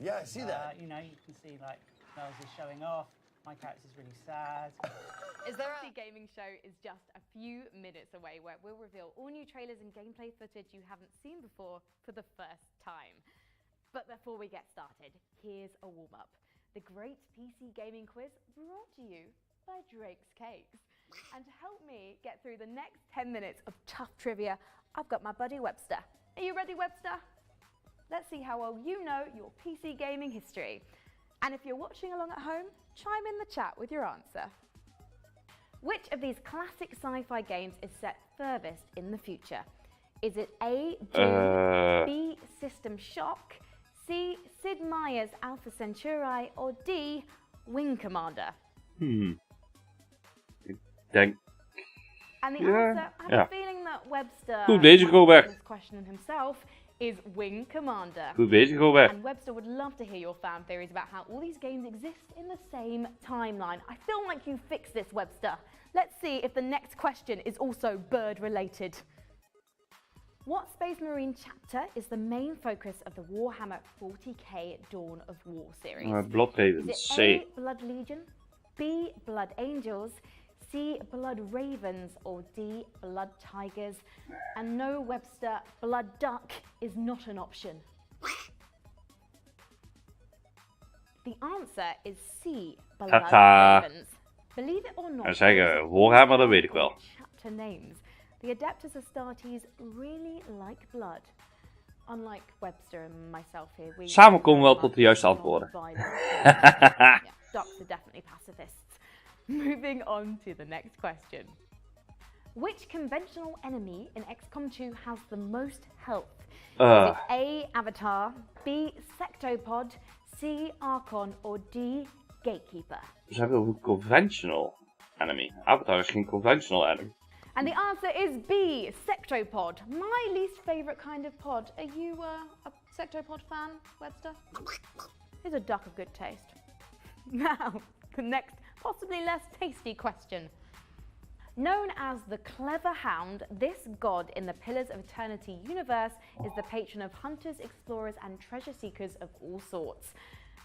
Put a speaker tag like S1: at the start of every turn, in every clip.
S1: Yeah, I see that.
S2: You know, you can see like Mel's is showing off. My character's really sad.
S3: Is there a gaming show is just a few minutes away where we'll reveal all new trailers and gameplay footage you haven't seen before for the first time. But before we get started, here's a warm-up. The Great PC Gaming Quiz brought to you by Drake's Cakes. And to help me get through the next 10 minutes of tough trivia, I've got my buddy Webster. Are you ready, Webster? Let's see how well you know your PC gaming history. And if you're watching along at home, chime in the chat with your answer. Which of these classic sci-fi games is set furthest in the future? Is it A, Doom, B, System Shock, C, Sid Meier's Alpha Centauri, or D, Wing Commander?
S4: Ik denk...
S3: And the answer, I have a feeling that Webster
S4: Goed bezig, Robert.
S3: this question himself is Wing Commander.
S4: Goed bezig, Robert.
S3: And Webster would love to hear your fan theories about how all these games exist in the same timeline. I feel like you fixed this, Webster. Let's see if the next question is also bird-related. What Space Marine chapter is the main focus of the Warhammer 40k Dawn of War series?
S4: Blood Ravens,
S3: Is it
S4: C.
S3: A, Blood Legion, B, Blood Angels, C, Blood Ravens, or D, Blood Tigers? And no, Webster, Blood Duck is not an option. The answer is C, Blood Ravens. Believe it or not,
S4: Nou zeggen, Warhammer, dat weet ik wel.
S3: chapter names. The Adeptus Astartes really like blood. Unlike Webster and myself here, we
S4: Samen komen we wel tot de juiste antwoorden.
S3: Yeah, ducks are definitely pacifists. Moving on to the next question. Which conventional enemy in XCOM 2 has the most health? Is it A, Avatar, B, Sectopod, C, Archon, or D, Gatekeeper?
S4: We hebben over conventional enemy. Avatar is geen conventional enemy.
S3: And the answer is B, Sectopod. My least favourite kind of pod. Are you a Sectopod fan, Webster? He's a duck of good taste. Now, the next, possibly less tasty question. Known as the Clever Hound, this god in the Pillars of Eternity universe is the patron of hunters, explorers, and treasure seekers of all sorts.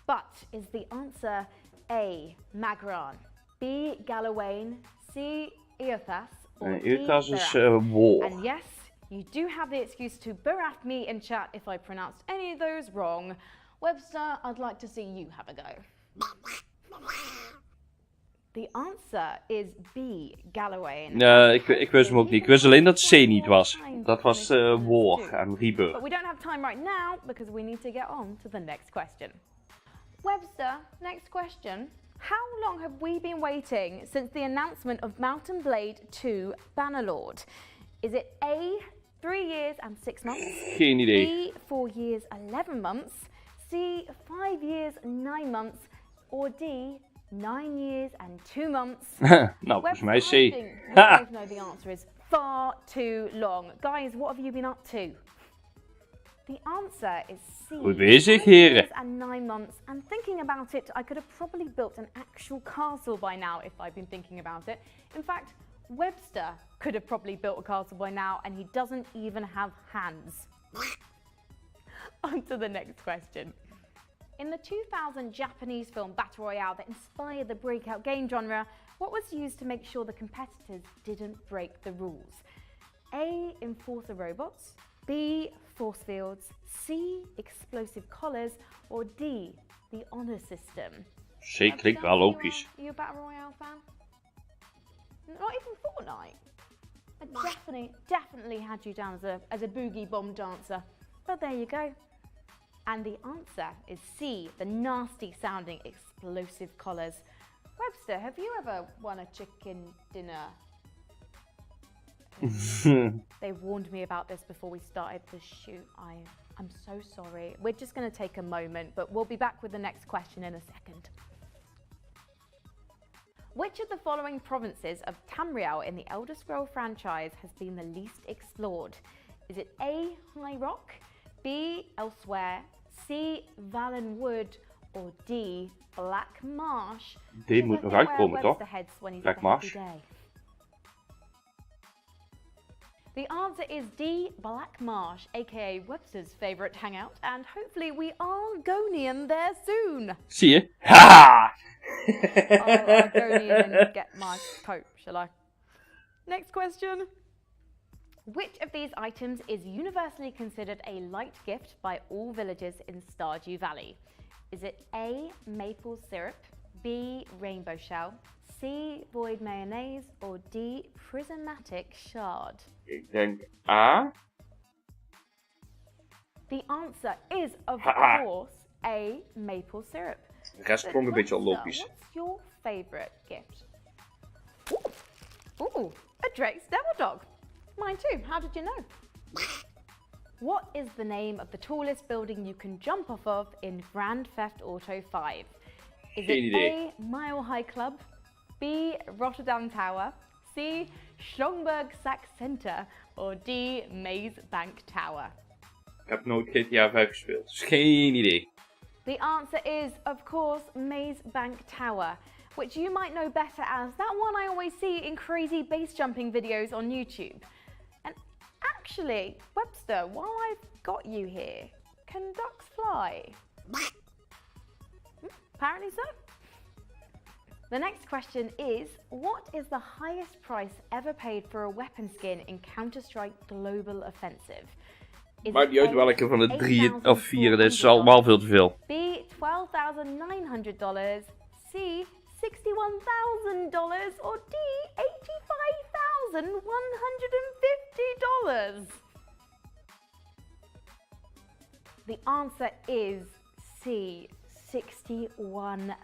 S3: But is the answer A, Magran, B, Galawain, C, Eothas, or D,
S4: Eothas is
S3: Barath?
S4: war.
S3: And yes, you do have the excuse to barath me in chat if I pronounced any of those wrong. Webster, I'd like to see you have a go. The answer is B, Galawain.
S4: Ik wist hem ook niet. Ik wist alleen dat C niet was. Dat was War en Rebirth.
S3: But we don't have time right now because we need to get on to the next question. Webster, next question. How long have we been waiting since the announcement of Mount & Blade 2 Bannerlord? Is it A, 3 years and 6 months?
S4: Geen idee.
S3: B, 4 years, 11 months? C, 5 years, 9 months? Or D, 9 years and 2 months?
S4: Nou, volgens mij C.
S3: I think we both know the answer is far too long. Guys, what have you been up to? The answer is C.
S4: Goed bezig,
S3: 5
S4: heren.
S3: years and 9 months. And thinking about it, I could have probably built an actual castle by now if I'd been thinking about it. In fact, Webster could have probably built a castle by now, and he doesn't even have hands. On to the next question. In the 2000 Japanese film Battle Royale that inspired the breakout game genre, what was used to make sure the competitors didn't break the rules? A, enforcer robots, B, force fields, C, explosive collars, or D, the honor system?
S4: C klinkt wel logisch.
S3: Are you a Battle Royale fan? Not even Fortnite? I definitely had you down as a boogie bomb dancer. But there you go. And the answer is C, the nasty sounding explosive collars. Webster, have you ever won a chicken dinner? They warned me about this before we started the shoot. I'm so sorry. We're just going to take a moment, but we'll be back with the next question in a second. Which of the following provinces of Tamriel in the Elder Scrolls franchise has been the least explored? Is it A, High Rock, B, Elsewhere, C, Valen Wood, or D, Black Marsh?
S4: D moet nog uitkomen, toch? Black Marsh.
S3: The answer is D, Black Marsh, aka Webster's favourite hangout, and hopefully we are Argonian there soon.
S4: Zie je? Ha!
S3: I'll Argonian and get my coat, shall I? Next question. Which of these items is universally considered a light gift by all villagers in Stardew Valley? Is it A, maple syrup, B, rainbow shell, C, void mayonnaise, or D, prismatic shard?
S4: Ik denk A.
S3: The answer is, of
S4: Ha-ha.
S3: course, A, maple syrup.
S4: De rest klonk een beetje al logisch.
S3: What's your favourite gift? Ooh, a Drake's Devil Dog. Mine too. How did you know? What is the name of the tallest building you can jump off of in Grand Theft Auto 5? Is
S4: Geen
S3: it
S4: idee.
S3: A, Mile High Club, B, Rotterdam Tower, C, Schomburg Sack Center, or D, Maze Bank Tower?
S4: Ik heb nooit GTA 5 gespeeld, dus geen idee.
S3: The answer is, of course, Maze Bank Tower, which you might know better as that one I always see in crazy base jumping videos on YouTube. And actually, Webster, while I've got you here, can ducks fly? Apparently so. The next question is, what is the highest price ever paid for a weapon skin in Counter-Strike Global Offensive? Is
S4: Maakt
S3: it
S4: niet uit
S3: A,
S4: welke van de 3 of 4, dit is
S3: $8,400,
S4: allemaal veel te veel.
S3: B, $12,900, C, $61,000, or D, $85,150? The answer is C, $61,000.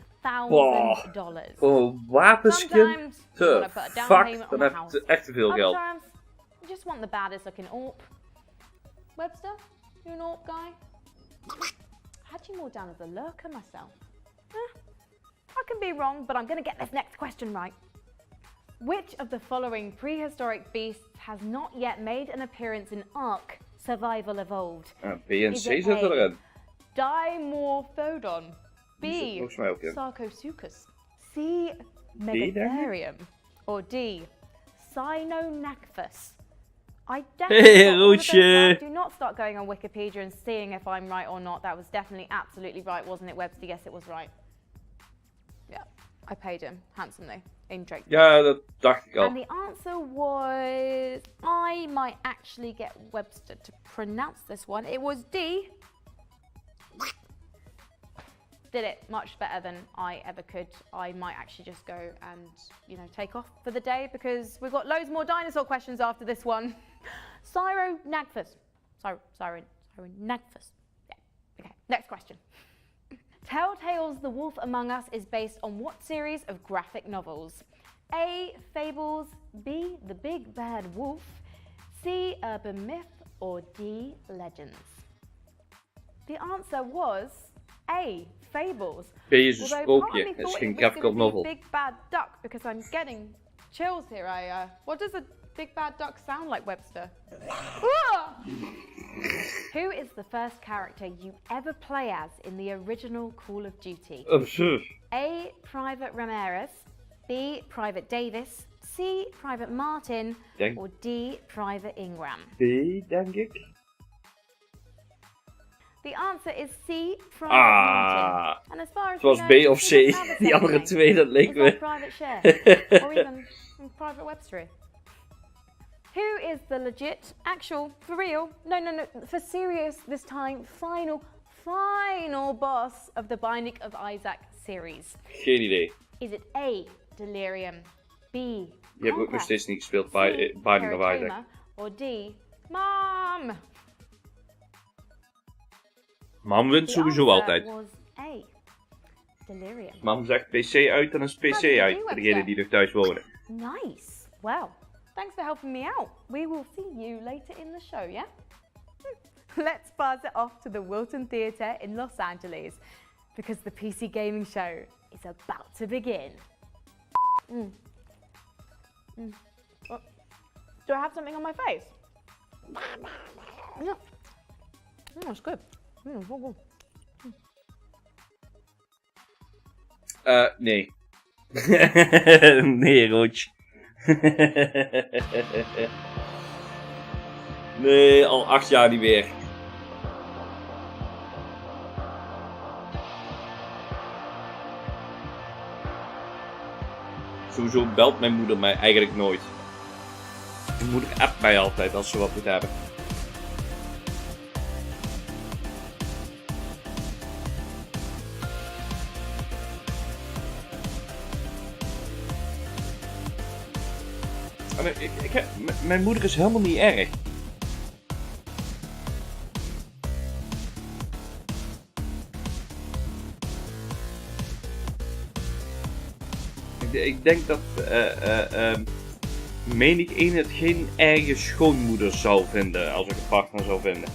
S4: Oh, wapenskin?
S3: Sometimes you
S4: Te
S3: wanna put a down
S4: fuck,
S3: payment
S4: dan
S3: on a
S4: heb
S3: house.
S4: je echt te veel geld.
S3: Sometimes you just want the baddest looking AWP. Webster, you an AWP guy? I had you more down as a lurker myself. I can be wrong, but I'm going to get this next question right. Which of the following prehistoric beasts has not yet made an appearance in Ark Survival Evolved?
S4: B en
S3: Is
S4: C
S3: it
S4: zitten
S3: A,
S4: erin.
S3: Dimorphodon,
S4: Die zit
S3: B,
S4: volgens mij ook in.
S3: Sarcosuchus, C, Megatherium, or D, Cynonaphus? I definitely got all of those right. Do not start going on Wikipedia and seeing if I'm right or not. That was definitely absolutely right, wasn't it, Webster? Yes, it was right. Yeah, I paid him handsomely in Drake.
S4: Ja, dat dacht ik al.
S3: And the answer was, I might actually get Webster to pronounce this one. It was D. Did it much better than I ever could. I might actually just go and, you know, take off for the day because we've got loads more dinosaur questions after this one. Cyronaphus. Cyronaphus. Yeah. Okay, next question. Telltale's The Wolf Among Us is based on what series of graphic novels? A, Fables, B, The Big Bad Wolf, C, Urban Myth, or D, Legends? The answer was A, Fables.
S4: B is een
S3: Although part of
S4: sprookje,
S3: me
S4: het is
S3: thought
S4: geen
S3: it was
S4: graphical
S3: gonna be
S4: novel.
S3: Big Bad Duck because I'm getting chills here. What does a Big Bad Duck sound like, Webster? Who is the first character you ever play as in the original Call of Duty? A, Private Ramirez, B, Private Davis, C, Private Martin,
S4: Denk-
S3: or D, Private Ingram?
S4: B, denk ik.
S3: The answer is C, Private Martin. And as far as
S4: Het was
S3: we
S4: B
S3: know,
S4: of
S3: he
S4: C.
S3: doesn't have a
S4: Die
S3: second
S4: andere
S3: name.
S4: twee, dat leek
S3: Is that
S4: me.
S3: Private Share? Or even Private Webster? Who is the legit, actual, for real, no, for serious this time, final boss of the Binding of Isaac series?
S4: Geen idee.
S3: Is it A, Delirium, B,
S4: Die heb ik ook nog
S3: Conquest,
S4: steeds niet gespeeld,
S3: C,
S4: Binding of Isaac.
S3: Teratoma, or D, Mom?
S4: Mam wint
S3: The
S4: sowieso
S3: answer
S4: altijd.
S3: was A, Delirium.
S4: Mam zegt PC uit, dan is PC uit. Voor degenen die nog thuis wonen.
S3: Nice. Well, thanks for helping me out. We will see you later in the show, yeah? Let's buzz it off to the Wilton Theatre in Los Angeles because the PC Gaming Show is about to begin. Oh. Do I have something on my face? Yeah. That's good. Well.
S4: Nee. Nee, Roach. Nee, al 8 jaar niet meer. Sowieso belt mijn moeder mij eigenlijk nooit. Mijn moeder appt mij altijd als ze wat moet hebben. Mijn moeder is helemaal niet erg. Ik denk dat menig een het geen erge schoonmoeder zou vinden als ik een partner zou vinden.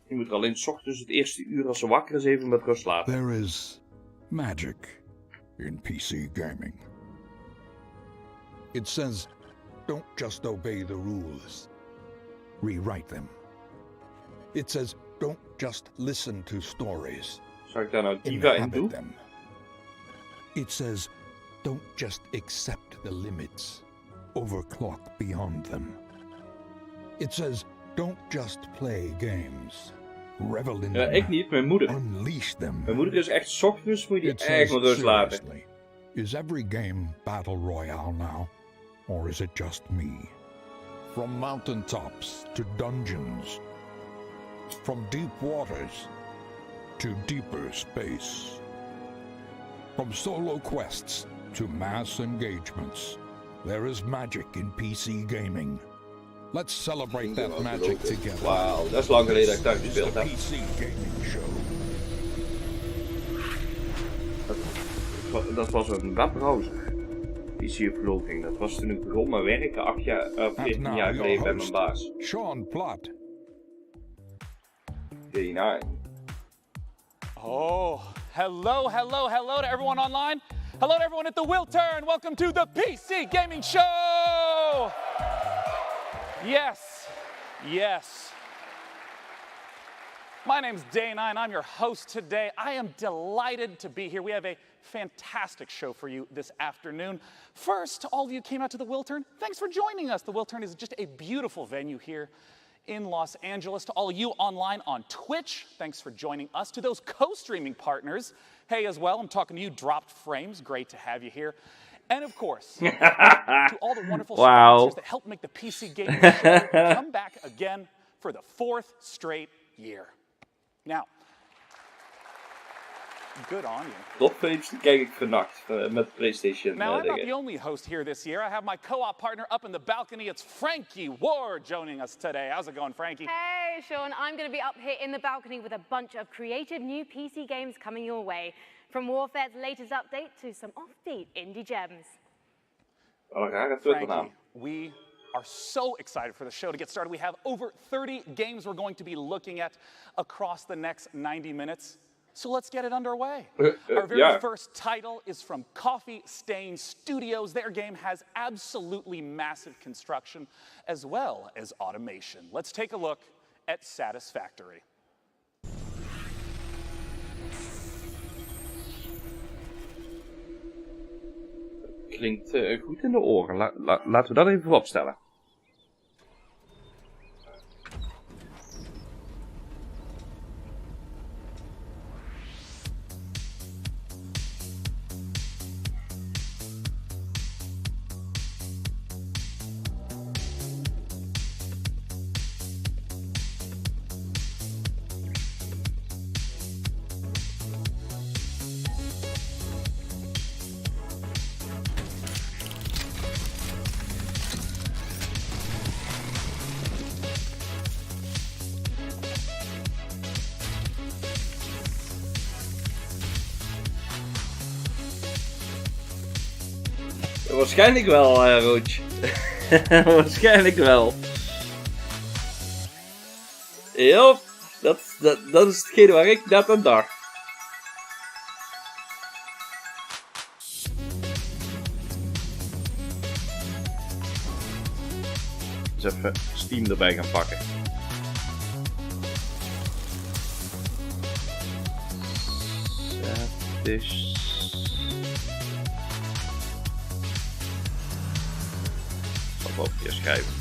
S4: Je moet er alleen 's ochtends het eerste uur als ze wakker is even met rust laten.
S1: There is magic in PC gaming. It says, don't just obey the rules. Rewrite them. It says, don't just listen to stories.
S4: Zou ik daar nou diva in
S1: Inhabit
S4: doen?
S1: them. It says, don't just accept the limits. Overclock beyond them. It says, don't just play games. Revel in
S4: Ja,
S1: them.
S4: ik niet, mijn moeder.
S1: Unleash them.
S4: Mijn moeder is echt 's ochtends moet je
S1: It
S4: die
S1: says,
S4: echt met rust laten.
S1: seriously, is every game Battle Royale now? Or is it just me? From mountaintops to dungeons. From deep waters to deeper space. From solo quests to mass engagements. There is magic in PC gaming. Let's celebrate that magic together.
S4: Wauw, dat is lang geleden dat ik daar
S1: This is
S4: gespeeld
S1: the
S4: heb.
S1: PC Gaming Show.
S4: Dat was een webbrowser. PC-uploading. Dat was toen ik begon met werken 14 jaar geleden bij mijn baas.
S1: Sean Plott.
S4: Day9.
S5: Oh, hello to everyone online. Hello to everyone at the Will Turn. Welcome to the PC Gaming Show. Yes. My name's Day9. I'm your host today. I am delighted to be here. We have a fantastic show for you this afternoon. First, to all of you who came out to the Will Turn, thanks for joining us. The Will Turn is just a beautiful venue here in Los Angeles. To all of you online on Twitch, thanks for joining us. To those co-streaming partners, hey as well, I'm talking to you, Dropped Frames, great to have you here. And of course, to all the wonderful sponsors that help make the PC Gaming Show come back again for the 4th straight year. Now, good on you.
S4: Topfilms die kijk ik vannacht met PlayStation
S5: Now, I'm not
S4: dingen.
S5: the only host here this year. I have my co-op partner up in the balcony. It's Frankie Ward joining us today. How's it going, Frankie?
S3: Hey, Sean, I'm going to be up here in the balcony with a bunch of creative new PC games coming your way. From Warfare's latest update to some offbeat indie gems.
S4: Oh, graag een Twitter-naam.
S5: Frankie, we are so excited for the show to get started. We have over 30 games we're going to be looking at across the next 90 minutes. So let's get it underway. Our very first title is from Coffee Stain Studios. Their game has absolutely massive construction as well as automation. Let's take a look at Satisfactory.
S4: Klinkt goed in de oren. Laten we dat even vooropstellen. Waarschijnlijk wel, Roach. Waarschijnlijk wel. Jop, dat is hetgene waar ik net aan dacht. Dus even Steam erbij gaan pakken. nog een keer schrijven.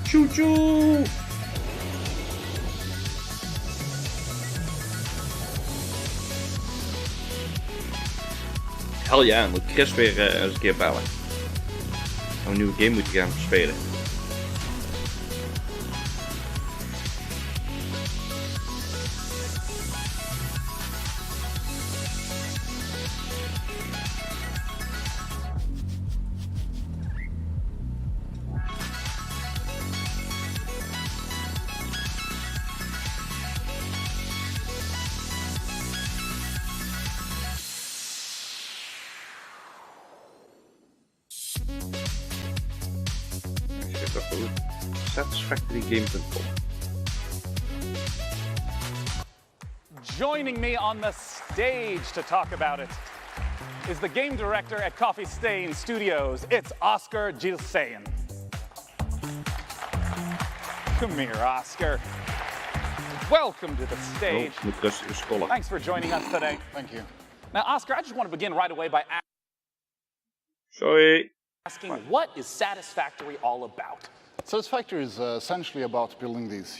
S4: Choo-choo! Hell ja, moet Chris weer eens een keer bellen. Een nieuwe game moeten gaan spelen. Satisfactorygame.com.
S5: Joining me on the stage to talk about it is the game director at Coffee Stain Studios. It's Oscar Gilsayan. Come here, Oscar. Welcome to the stage. Thanks for joining us today.
S6: Thank you.
S5: Now, Oscar, I just want to begin right away by asking, what is Satisfactory all about?
S6: Satisfactory is essentially about building these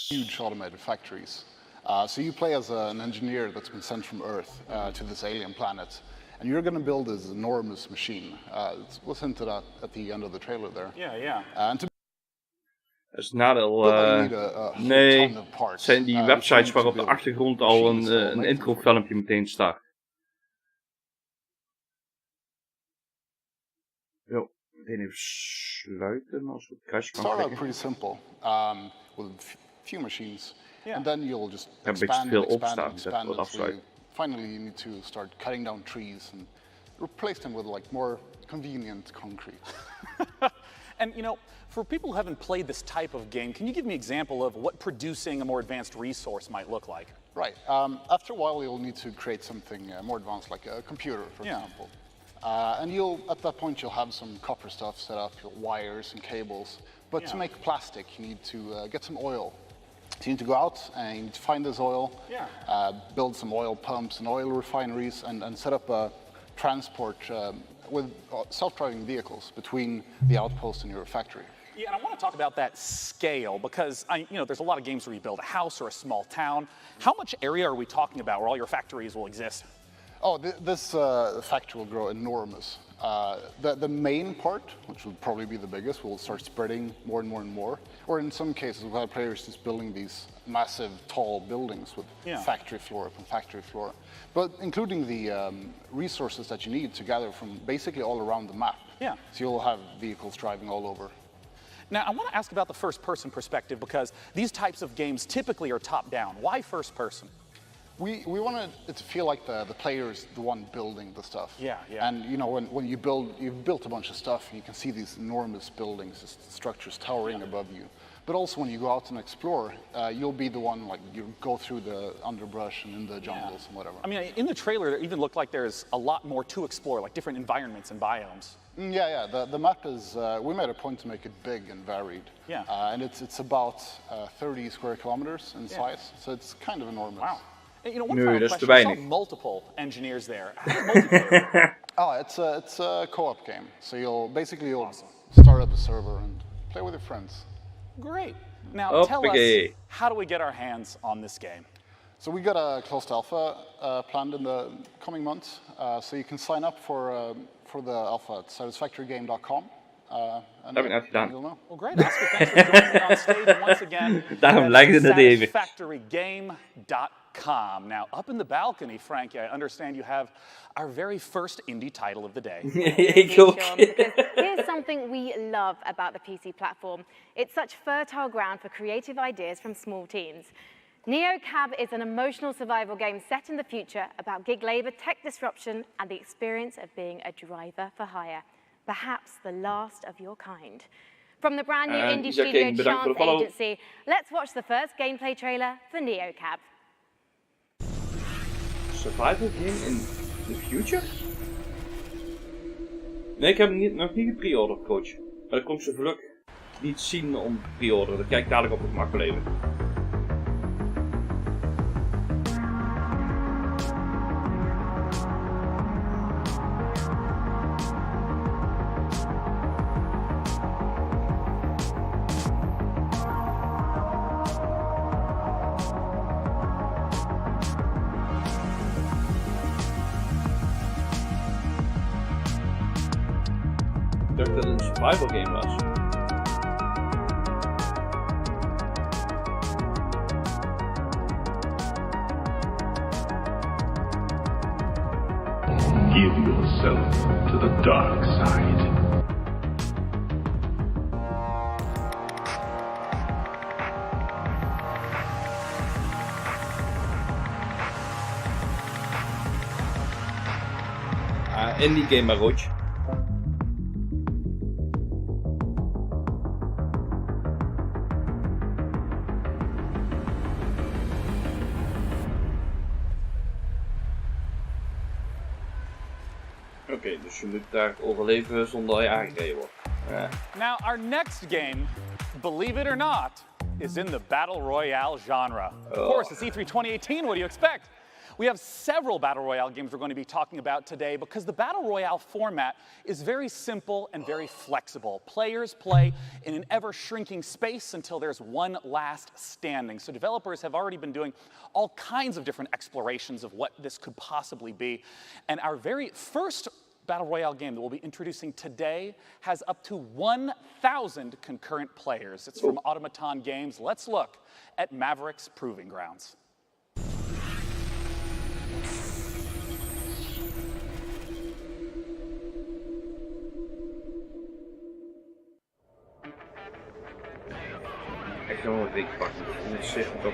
S6: huge automated factories. So you play as an engineer that's been sent from Earth to this alien planet, and you're going to build this enormous machine. It was hinted at the end of the trailer there.
S5: Yeah.
S6: And to
S4: Dat is het nadeel. Nee, het zijn die websites waar op de achtergrond al een introfilmpje meteen staat. Jo, meteen even sluiten als we het kruisje kan
S6: start out
S4: klikken.
S6: pretty simple with a few machines, and then you'll just
S4: Een beetje
S6: expand
S4: veel
S6: and expand
S4: opstaan,
S6: and
S4: dat
S6: expand
S4: wordt
S6: until
S4: afsluiten.
S6: finally you need to start cutting down trees and replace them with like more convenient concrete.
S5: And you know, for people who haven't played this type of game, can you give me an example of what producing a more advanced resource might look like?
S6: Right. After a while, you'll need to create something more advanced, like a computer, for example. And at that point, you'll have some copper stuff set up, your wires and cables. But to make plastic, you need to get some oil. So you need to go out and you need to find this oil, build some oil pumps and oil refineries, and set up a transport with self-driving vehicles between the outpost and your factory.
S5: Yeah, and I want to talk about that scale because there's a lot of games where you build a house or a small town. How much area are we talking about where all your factories will exist?
S6: Oh, this factory will grow enormous. The main part, which will probably be the biggest, will start spreading more and more and more. Or in some cases, we'll have players just building these massive, tall buildings with factory floor upon factory floor. But including the resources that you need to gather from basically all around the map.
S5: Yeah.
S6: So you'll have vehicles driving all over.
S5: Now, I want to ask about the first-person perspective because these types of games typically are top-down. Why first-person?
S6: We wanted it to feel like the player is the one building the stuff.
S5: Yeah.
S6: And when you've built a bunch of stuff, you can see these enormous buildings, structures towering above you. But also when you go out and explore, you'll be the one, like, you go through the underbrush and in the jungles and whatever.
S5: I mean, in the trailer, it even looked like there's a lot more to explore, like different environments and biomes.
S6: Yeah. The map is, we made a point to make it big and varied.
S5: Yeah.
S6: And it's about 30 square kilometers in size, so it's kind of enormous.
S5: Wow. One final question. I saw multiple engineers there.
S6: It's a co-op game. So you'll start up a server and play with your friends.
S5: Great. Now tell us, how do we get our hands on this game?
S6: So we got a closed alpha planned in the coming months. So you can sign up for the alpha at satisfactorygame.com.
S4: Dat heb ik net gedaan.
S5: Well, great, Oscar. Thanks for joining me on stage once again.
S4: Daarom lijkt het even.
S5: Satisfactorygame.com. Now, up in the balcony, Frankie, I understand you have our very first indie title of the day.
S3: Here's something we love about the PC platform. It's such fertile ground for creative ideas from small teams. NeoCab is an emotional survival game set in the future about gig labor, tech disruption, and the experience of being a driver for hire. Perhaps the last of your kind. From the brand new indie studio Chance Agency, let's watch the first gameplay trailer for NeoCab.
S4: Survival game in the future? Nee, ik heb hem nog niet gepreorderd, coach. Maar dat komt zo vlug niet zien om te preorderen. Dat kijk ik dadelijk op het gemak wel even. dacht dat het een survival game was.
S7: Give yourself to the dark side.
S4: Indie game maar Roach. Oké, dus je moet daar overleven zonder dat je aangereden wordt.
S5: Now, our next game, believe it or not, is in the Battle Royale genre. Of course, it's E3 2018, what do you expect? We have several Battle Royale games we're going to be talking about today because the Battle Royale format is very simple and very flexible. Players play in an ever-shrinking space until there's one last standing. So developers have already been doing all kinds of different explorations of what this could possibly be. And our very first Battle Royale game that we'll be introducing today has up to 1,000 concurrent players. It's from Automaton Games. Let's look at Maverick's Proving Grounds.
S4: Echt nog een week pakken. Dat is zeker top.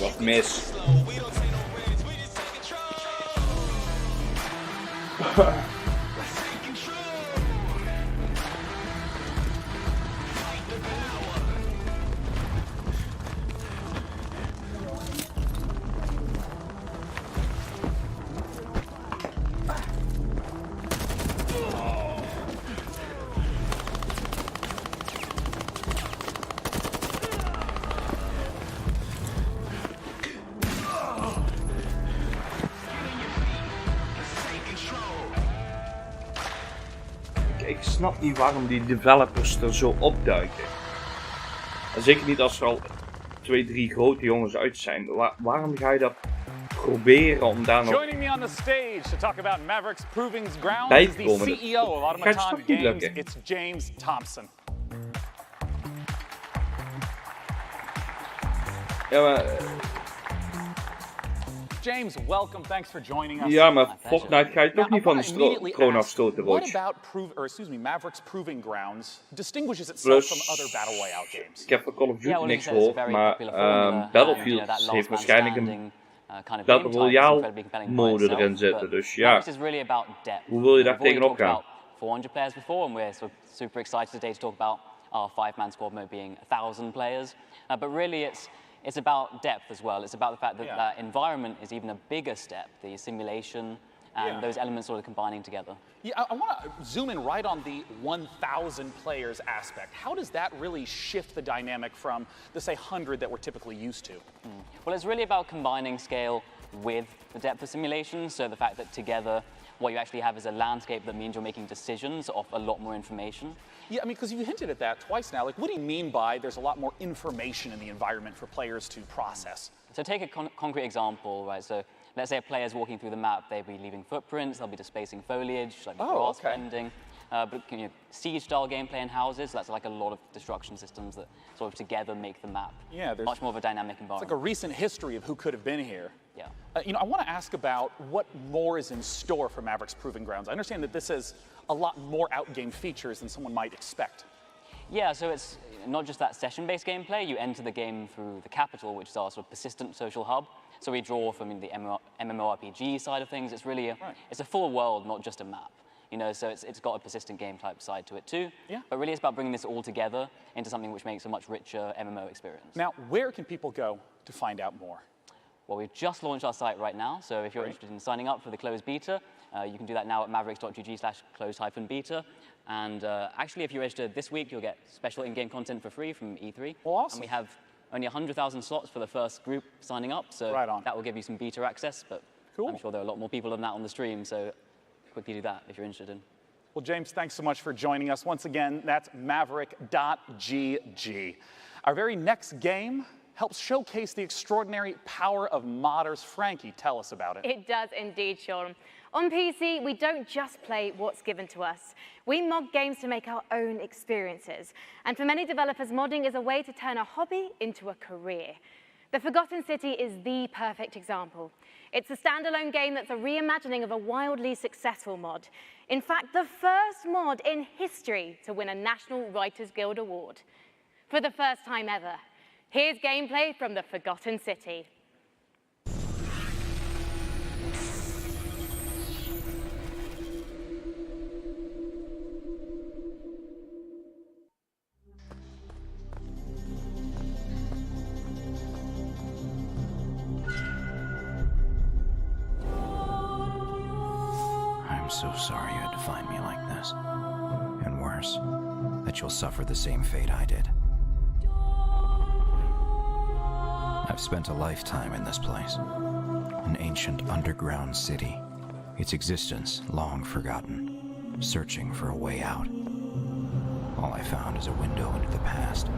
S4: Wat mis. Ik snap niet waarom die developers er zo opduiken. En zeker niet als er al 2, 3 grote jongens uit zijn. Waarom ga je dat proberen om daar nog
S5: Joining me on the stage to talk about Maverick's Proving Grounds
S4: bij
S5: is
S4: te
S5: the
S4: komen?
S5: CEO of
S4: Gaat
S5: Automaton
S4: het niet
S5: Games.
S4: lukken?
S5: It's James Thompson.
S4: Ja, maar
S5: James, welcome. Thanks for joining us.
S4: ja, maar Fortnite ga je toch
S5: Now,
S4: niet van de
S5: I wanna immediately
S4: troon
S5: ask,
S4: afstoten,
S5: what
S4: Roach.
S5: about Maverick's Proving Grounds distinguishes itself
S4: Plus,
S5: from other Battle Royale games?
S4: ik heb van Call of Duty
S8: Yeah, well,
S4: niks
S8: as you said, it's a
S4: gehoord,
S8: very
S4: maar
S8: popular formula,
S4: Battlefield
S8: that last
S4: heeft
S8: man
S4: waarschijnlijk een
S8: standing, kind of
S4: Battle
S8: game type is
S4: Royale
S8: incredibly compelling by
S4: mode
S8: itself,
S4: erin zitten.
S8: but
S4: Dus ja,
S8: Mavericks is really about depth.
S4: hoe wil je daar
S8: We've already
S4: tegenop
S8: talked
S4: gaan?
S8: about 400 players before, and we're sort of super excited today to talk about our 5-man squad mode being 1,000 players. But really, it's about depth as well. It's about the fact that that environment is even a bigger step, the simulation and those elements sort of combining together.
S5: Yeah, I want to zoom in right on the 1,000 players aspect. How does that really shift the dynamic from the, say, 100 that we're typically used to?
S8: Well, it's really about combining scale with the depth of simulation. So the fact that together, what you actually have is a landscape that means you're making decisions off a lot more information.
S5: Yeah, I mean, because you hinted at that twice now. Like, what do you mean by there's a lot more information in the environment for players to process?
S8: So take a concrete example, right? So let's say a player's walking through the map, they'll be leaving footprints, they'll be displacing foliage, like grass bending. But siege-style gameplay in houses, that's like a lot of destruction systems that sort of together make the map much more of a dynamic environment.
S5: It's like a recent history of who could have been here.
S8: Yeah.
S5: I want to ask about what more is in store for Maverick's Proving Grounds. I understand that this has a lot more out-game features than someone might expect.
S8: Yeah, so it's not just that session-based gameplay. You enter the game through the capital, which is our sort of persistent social hub. So we draw from the MMORPG side of things. It's really it's a full world, not just a map. You know, so it's got a persistent game type side to it too. Yeah. But really, it's about bringing this all together into something which makes a much richer MMO experience.
S5: Now, where can people go to find out more?
S8: Well, we've just launched our site right now, so if you're interested in signing up for the closed beta, you can do that now at mavericks.gg/closed-beta. And actually, if you register this week, you'll get special in-game content for free from E3.
S5: Well, awesome.
S8: And we have only 100,000 slots for the first group signing up, so that will give you some beta access, but I'm sure there are a lot more people than that on the stream, so quickly do that if you're interested in.
S5: Well, James, thanks so much for joining us. Once again, that's maverick.gg. Our very next game helps showcase the extraordinary power of modders. Frankie, tell us about it.
S3: It does indeed, Sean. On PC, we don't just play what's given to us. We mod games to make our own experiences. And for many developers, modding is a way to turn a hobby into a career. The Forgotten City is the perfect example. It's a standalone game that's a reimagining of a wildly successful mod. In fact, the first mod in history to win a National Writers Guild Award. For the first time ever, here's gameplay from the Forgotten City.
S9: I'm so sorry you had to find me like this. And worse, that you'll suffer the same fate I did. I've spent a lifetime in this place. An ancient underground city. Its existence long forgotten. Searching for a way out. All I found is a window into the past.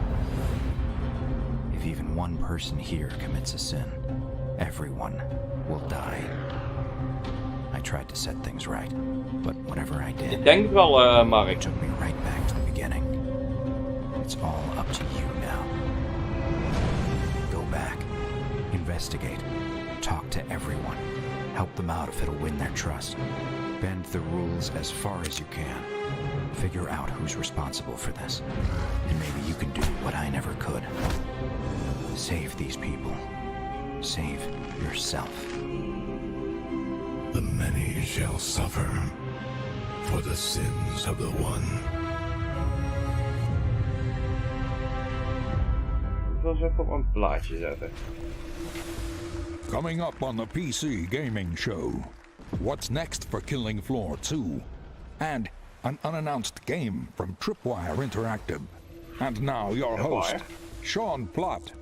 S9: If even one person here commits a sin, everyone will die. I tried to set things right, but whatever I did,
S4: Ik denk wel, Mark.
S9: took me right back to the beginning. It's all up to you now. Go back, investigate, talk to everyone, help them out if it'll win their trust. Bend the rules as far as you can. Figure out who's responsible for this, and maybe you can do what I never could. Save these people. Save yourself.
S10: The many shall suffer for the sins of the one.
S4: Ik wil eens even op een plaatje zetten.
S1: Coming up on the PC Gaming Show, what's next for Killing Floor 2? And an unannounced game from Tripwire Interactive. And now your host, Sean Plott.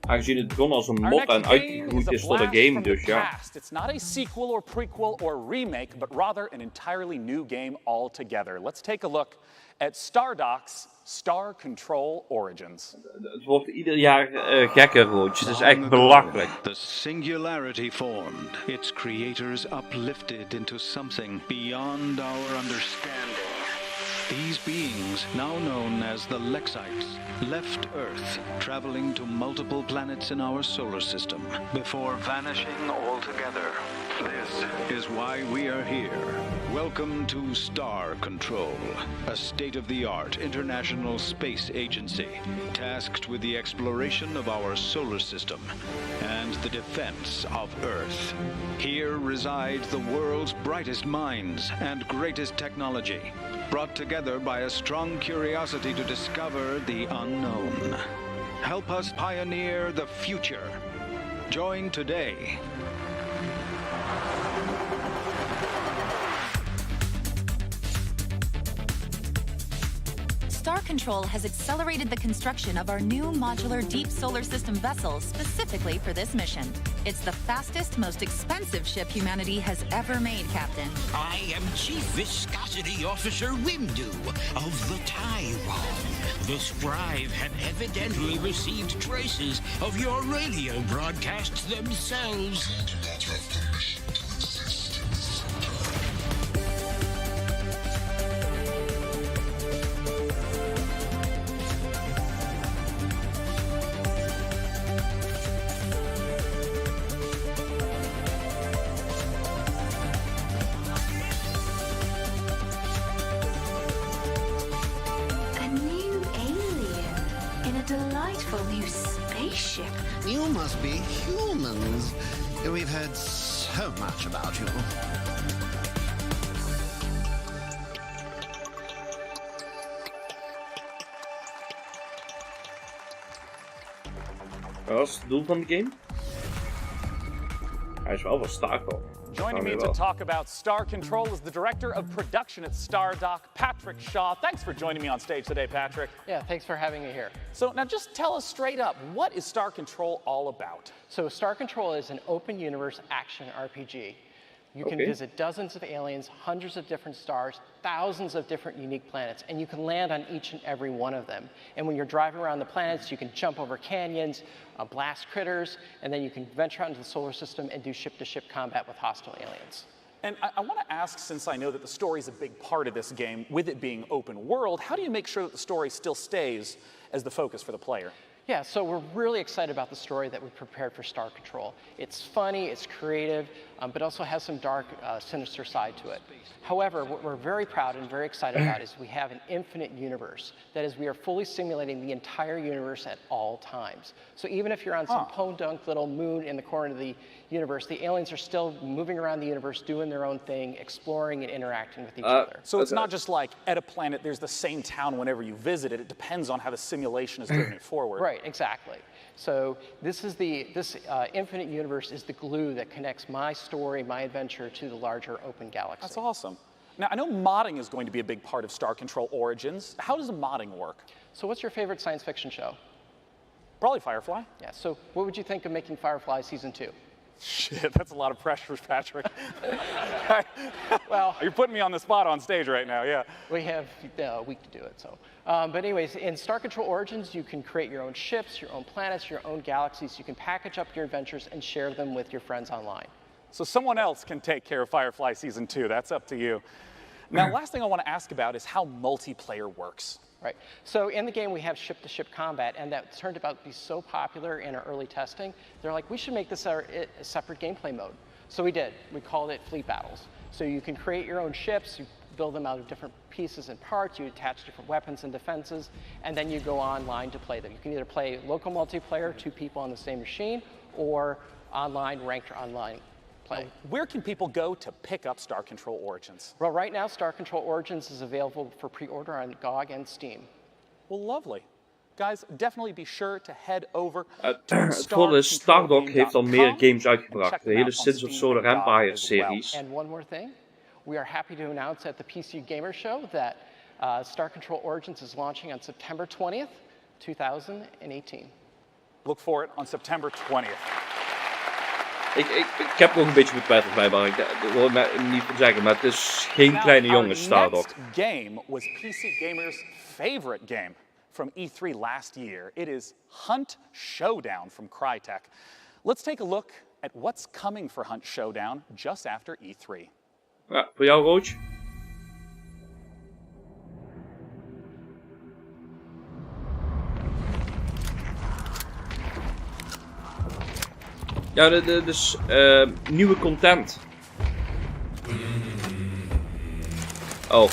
S4: Aangezien het begon als een mod en uitgegroeid is tot een game, dus ja.
S5: It's not a sequel or prequel or remake, but rather an entirely new game altogether. Let's take a look at Stardock's Star Control Origins.
S4: Het wordt ieder jaar gekker, Roach. Het is echt belachelijk.
S11: The singularity formed, its creators uplifted into something beyond our understanding. These beings, now known as the Lexites, left Earth, traveling to multiple planets in our solar system, before vanishing altogether. This is why we are here. Welcome to Star Control, a state-of-the-art international space agency tasked with the exploration of our solar system and the defense of Earth. Here reside the world's brightest minds and greatest technology, brought together by a strong curiosity to discover the unknown. Help us pioneer the future. Join today.
S12: Star Control has accelerated the construction of our new modular deep solar system vessel specifically for this mission. It's the fastest, most expensive ship humanity has ever made, Captain.
S13: I am Chief Viscosity Officer Windu of the Tyrone. The Scribe have evidently received traces of your radio broadcasts themselves.
S14: delightful new spaceship.
S13: You must be humans. We've heard so much about you.
S4: Wat is het doel van de game? Hij is wel wat sterk al.
S5: Joining me to talk about Star Control is the director of production at StarDock, Patrick Shaw. Thanks for joining me on stage today, Patrick.
S15: Yeah, thanks for having me here.
S5: So now just tell us straight up, what is Star Control all about?
S15: So Star Control is an open universe action RPG. You can visit dozens of aliens, hundreds of different stars, thousands of different unique planets, and you can land on each and every one of them. And when you're driving around the planets, you can jump over canyons, blast critters, and then you can venture out into the solar system and do ship-to-ship combat with hostile aliens.
S5: And I want to ask, since I know that the story is a big part of this game, with it being open world, how do you make sure that the story still stays as the focus for the player?
S15: Yeah, so we're really excited about the story that we prepared for Star Control. It's funny, it's creative, but also has some dark, sinister side to it. However, what we're very proud and very excited about is we have an infinite universe. That is, we are fully simulating the entire universe at all times. So even if you're on some podunk little moon in the corner of the universe, the aliens are still moving around the universe, doing their own thing, exploring and interacting with each other.
S5: So it's not just like at a planet, there's the same town whenever you visit it. It depends on how the simulation is moving it forward.
S15: Right, exactly. So this infinite universe is the glue that connects my story, my adventure, to the larger open galaxy.
S5: That's awesome. Now, I know modding is going to be a big part of Star Control Origins. How does modding work?
S15: So what's your favorite science fiction show?
S5: Probably Firefly.
S15: Yeah, so what would you think of making Firefly Season 2?
S5: Shit, that's a lot of pressure, Patrick.
S15: Well,
S5: you're putting me on the spot on stage right now, yeah.
S15: We have a week to do it, so. But anyways, in Star Control Origins, you can create your own ships, your own planets, your own galaxies. You can package up your adventures and share them with your friends online.
S5: So someone else can take care of Firefly Season 2. That's up to you. Now, last thing I want to ask about is how multiplayer works.
S15: Right. So in the game, we have ship-to-ship combat, and that turned out to be so popular in our early testing. They're like, we should make this a separate gameplay mode. So we did. We called it Fleet Battles. So you can create your own ships, you build them out of different pieces and parts, you attach different weapons and defenses, and then you go online to play them. You can either play local multiplayer, 2 people on the same machine, or online, ranked or online play.
S5: Where can people go to pick up Star Control Origins?
S15: Well, right now, Star Control Origins is available for pre-order on GOG and Steam.
S5: Well, lovely. Guys, definitely be sure to head over
S4: Het voordeel is, StarDock heeft al meer games uitgebracht. De hele Sins of Solar Empire series.
S15: And one more thing, we are happy to announce at the PC Gamer Show that Star Control Origins is launching on September 20th, 2018.
S5: Look for it on September 20th.
S4: Ik heb nog een beetje betwijfeld bij, maar ik wil het niet van zeggen, maar het is geen kleine jongen, StarDock.
S5: Our next game was PC Gamer's favorite game from E3 last year. It is Hunt Showdown from Crytek. Let's take a look at what's coming for Hunt Showdown just after E3.
S4: Ja, voor jou, Roach. Ja, dus nieuwe content. Oh.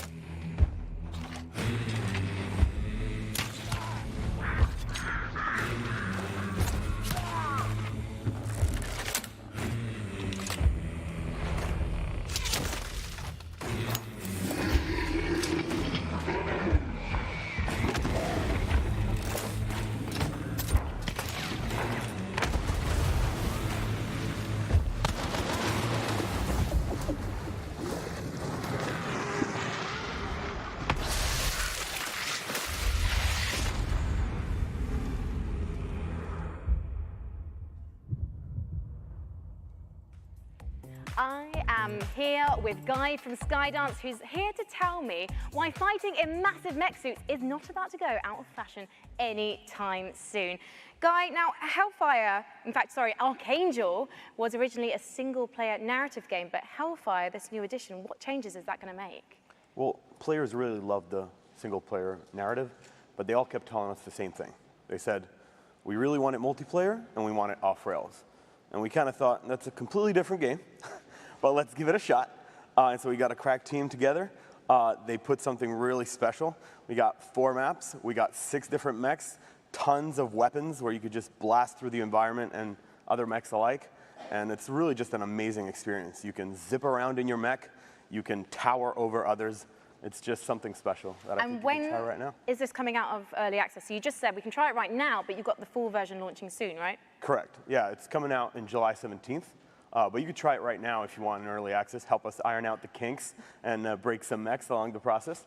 S3: I am here with Guy from Skydance, who's here to tell me why fighting in massive mech suits is not about to go out of fashion anytime soon. Guy, now Hellfire, Archangel was originally a single-player narrative game, but Hellfire, this new edition, what changes is that going to make?
S16: Well, players really loved the single-player narrative, but they all kept telling us the same thing. They said, we really want it multiplayer, and we want it off-rails. And we kind of thought, that's a completely different game, but let's give it a shot. And so we got a crack team together. They put something really special. We got 4 maps. We got 6 different mechs tons of weapons where you could just blast through the environment and other mechs alike. And it's really just an amazing experience. You can zip around in your mech. You can tower over others. It's just something special that I think you can try right now.
S17: And when is this coming out of early access? So you just said we can try it right now, but you've got the full version launching soon, right?
S16: Correct. Yeah, it's coming out in July 17th. But you could try it right now if you want in early access. Help us iron out the kinks and break some mechs along the process.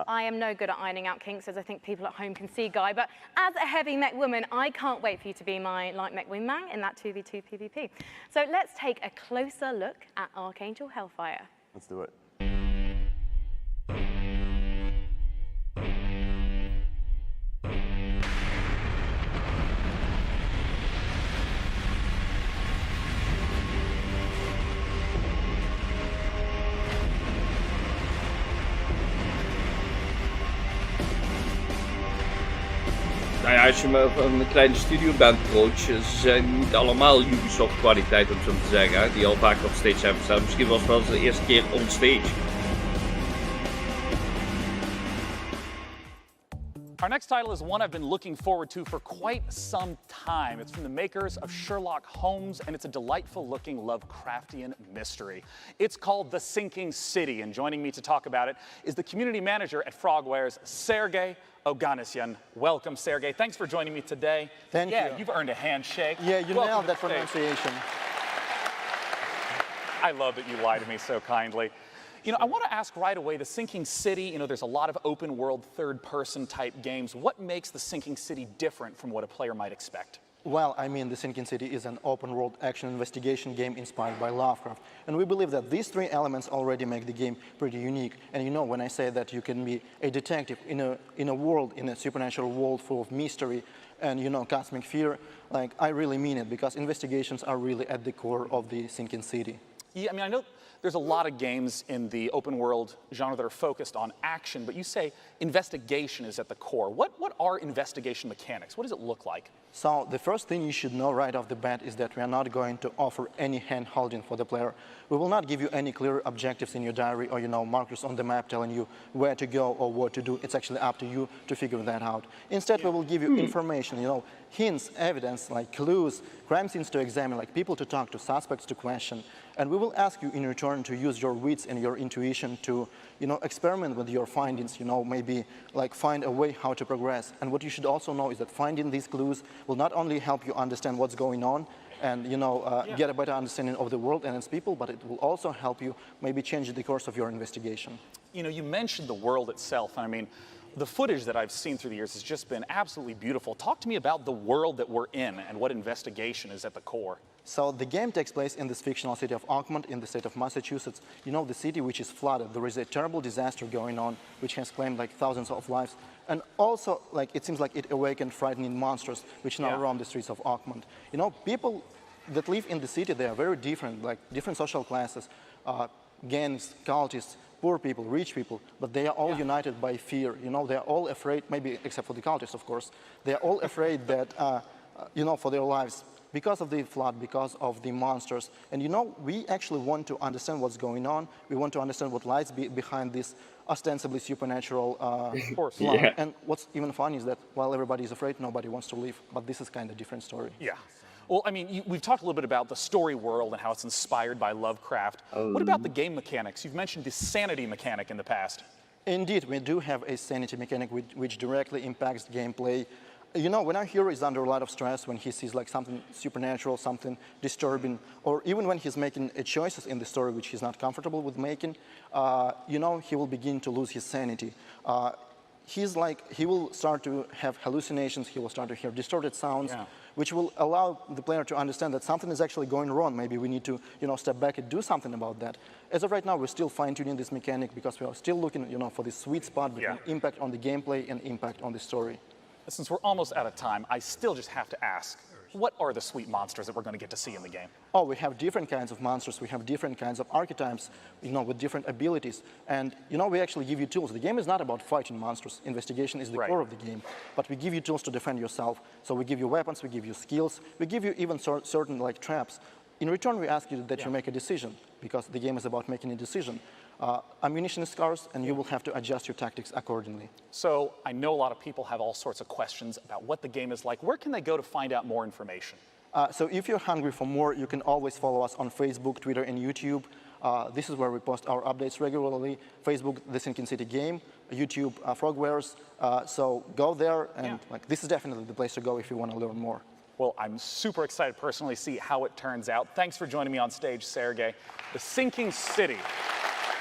S17: I am no good at ironing out kinks, as I think people at home can see, Guy. But as a heavy mech woman, I can't wait for you to be my light mech wingman in that 2v2 PvP. So let's take a closer look at Archangel Hellfire.
S16: Let's do it.
S4: Nou ja, als je maar van een kleine studio bent, coach, ze zijn niet allemaal Ubisoft kwaliteit, om zo te zeggen, die al vaak op stage zijn verstaan. Misschien was het wel eens de eerste keer on stage.
S5: Our next title is one I've been looking forward to for quite some time. It's from the makers of Sherlock Holmes, and it's a delightful-looking Lovecraftian mystery. It's called The Sinking City, and joining me to talk about it is the community manager at Frogwares, Sergey Oganessian. Welcome, Sergey. Thanks for joining me today.
S18: Thank you.
S5: Yeah, you've earned a handshake.
S18: Yeah, you
S5: Welcome
S18: nailed that
S5: to the stage.
S18: pronunciation.
S5: I love that you lie to me so kindly. You know, I want to ask right away, The Sinking City, you know, there's a lot of open world, third-person type games. What makes The Sinking City different from what a player might expect?
S18: Well, I mean, The Sinking City is an open-world action investigation game inspired by Lovecraft. And we believe that these three elements already make the game pretty unique. And you know, when I say that you can be a detective in a world, in a supernatural world full of mystery and, you know, cosmic fear, like, I really mean it, because investigations are really at the core of The Sinking City.
S5: Yeah, I mean, I know there's a lot of games in the open world genre that are focused on action, but you say investigation is at the core. What are investigation mechanics? What does it look like?
S18: So the first thing you should know right off the bat is that we are not going to offer any hand-holding for the player. We will not give you any clear objectives in your diary or, you know, markers on the map telling you where to go or what to do. It's actually up to you to figure that out. Instead, we will give you information, you know, hints, evidence, like clues, crime scenes to examine, like people to talk to, suspects to question. And we will ask you in return to use your wits and your intuition to, you know, experiment with your findings, you know, maybe like find a way how to progress. And what you should also know is that finding these clues will not only help you understand what's going on and, you know, get a better understanding of the world and its people, but it will also help you maybe change the course of your investigation.
S5: You know, you mentioned the world itself, and I mean, the footage that I've seen through the years has just been absolutely beautiful. Talk to me about the world that we're in and what investigation is at the core.
S18: So the game takes place in this fictional city of Oakmont in the state of Massachusetts. You know, the city which is flooded. There is a terrible disaster going on which has claimed like thousands of lives. And also, like, it seems like it awakened frightening monsters which now roam the streets of Oakmont. You know, people that live in the city, they are very different, like different social classes, gangs, cultists, poor people, rich people, but they are all united by fear. You know, they are all afraid, maybe except for the cultists, of course. They are all afraid that, you know, for their lives because of the flood, because of the monsters. And, you know, we actually want to understand what's going on. We want to understand what lies behind this ostensibly supernatural flood.
S5: Yeah.
S18: And what's even funny is that while everybody is afraid, nobody wants to leave. But this is kind of a different story.
S5: Yeah. Well, I mean, we've talked a little bit about the story world and how it's inspired by Lovecraft. What about the game mechanics? You've mentioned the sanity mechanic in the past.
S18: Indeed, we do have a sanity mechanic which directly impacts the gameplay. You know, when our hero is under a lot of stress, when he sees like something supernatural, something disturbing, or even when he's making choices in the story which he's not comfortable with making, you know, he will begin to lose his sanity. He will start to have hallucinations, he will start to hear distorted sounds, which will allow the player to understand that something is actually going wrong. Maybe we need to, you know, step back and do something about that. As of right now, we're still fine-tuning this mechanic because we are still looking, you know, for this sweet spot between impact on the gameplay and impact on the story.
S5: Since we're almost out of time, I still just have to ask, what are the sweet monsters that we're going to get to see in the game?
S18: Oh, we have different kinds of monsters. We have different kinds of archetypes, you know, with different abilities. And, you know, we actually give you tools. The game is not about fighting monsters. Investigation is the core of the game. But we give you tools to defend yourself. So we give you weapons, we give you skills, we give you even certain, like, traps. In return, we ask you that you make a decision, because the game is about making a decision. ammunition is scarce, and you will have to adjust your tactics accordingly.
S5: So I know a lot of people have all sorts of questions about what the game is like. Where can they go to find out more information?
S18: So if you're hungry for more, you can always follow us on Facebook, Twitter, and YouTube. This is where we post our updates regularly. Facebook, The Sinking City Game, YouTube, Frogwares. So go there, and this is definitely the place to go if you want to learn more.
S5: Well, I'm super excited to personally see how it turns out. Thanks for joining me on stage, Sergey. The Sinking City.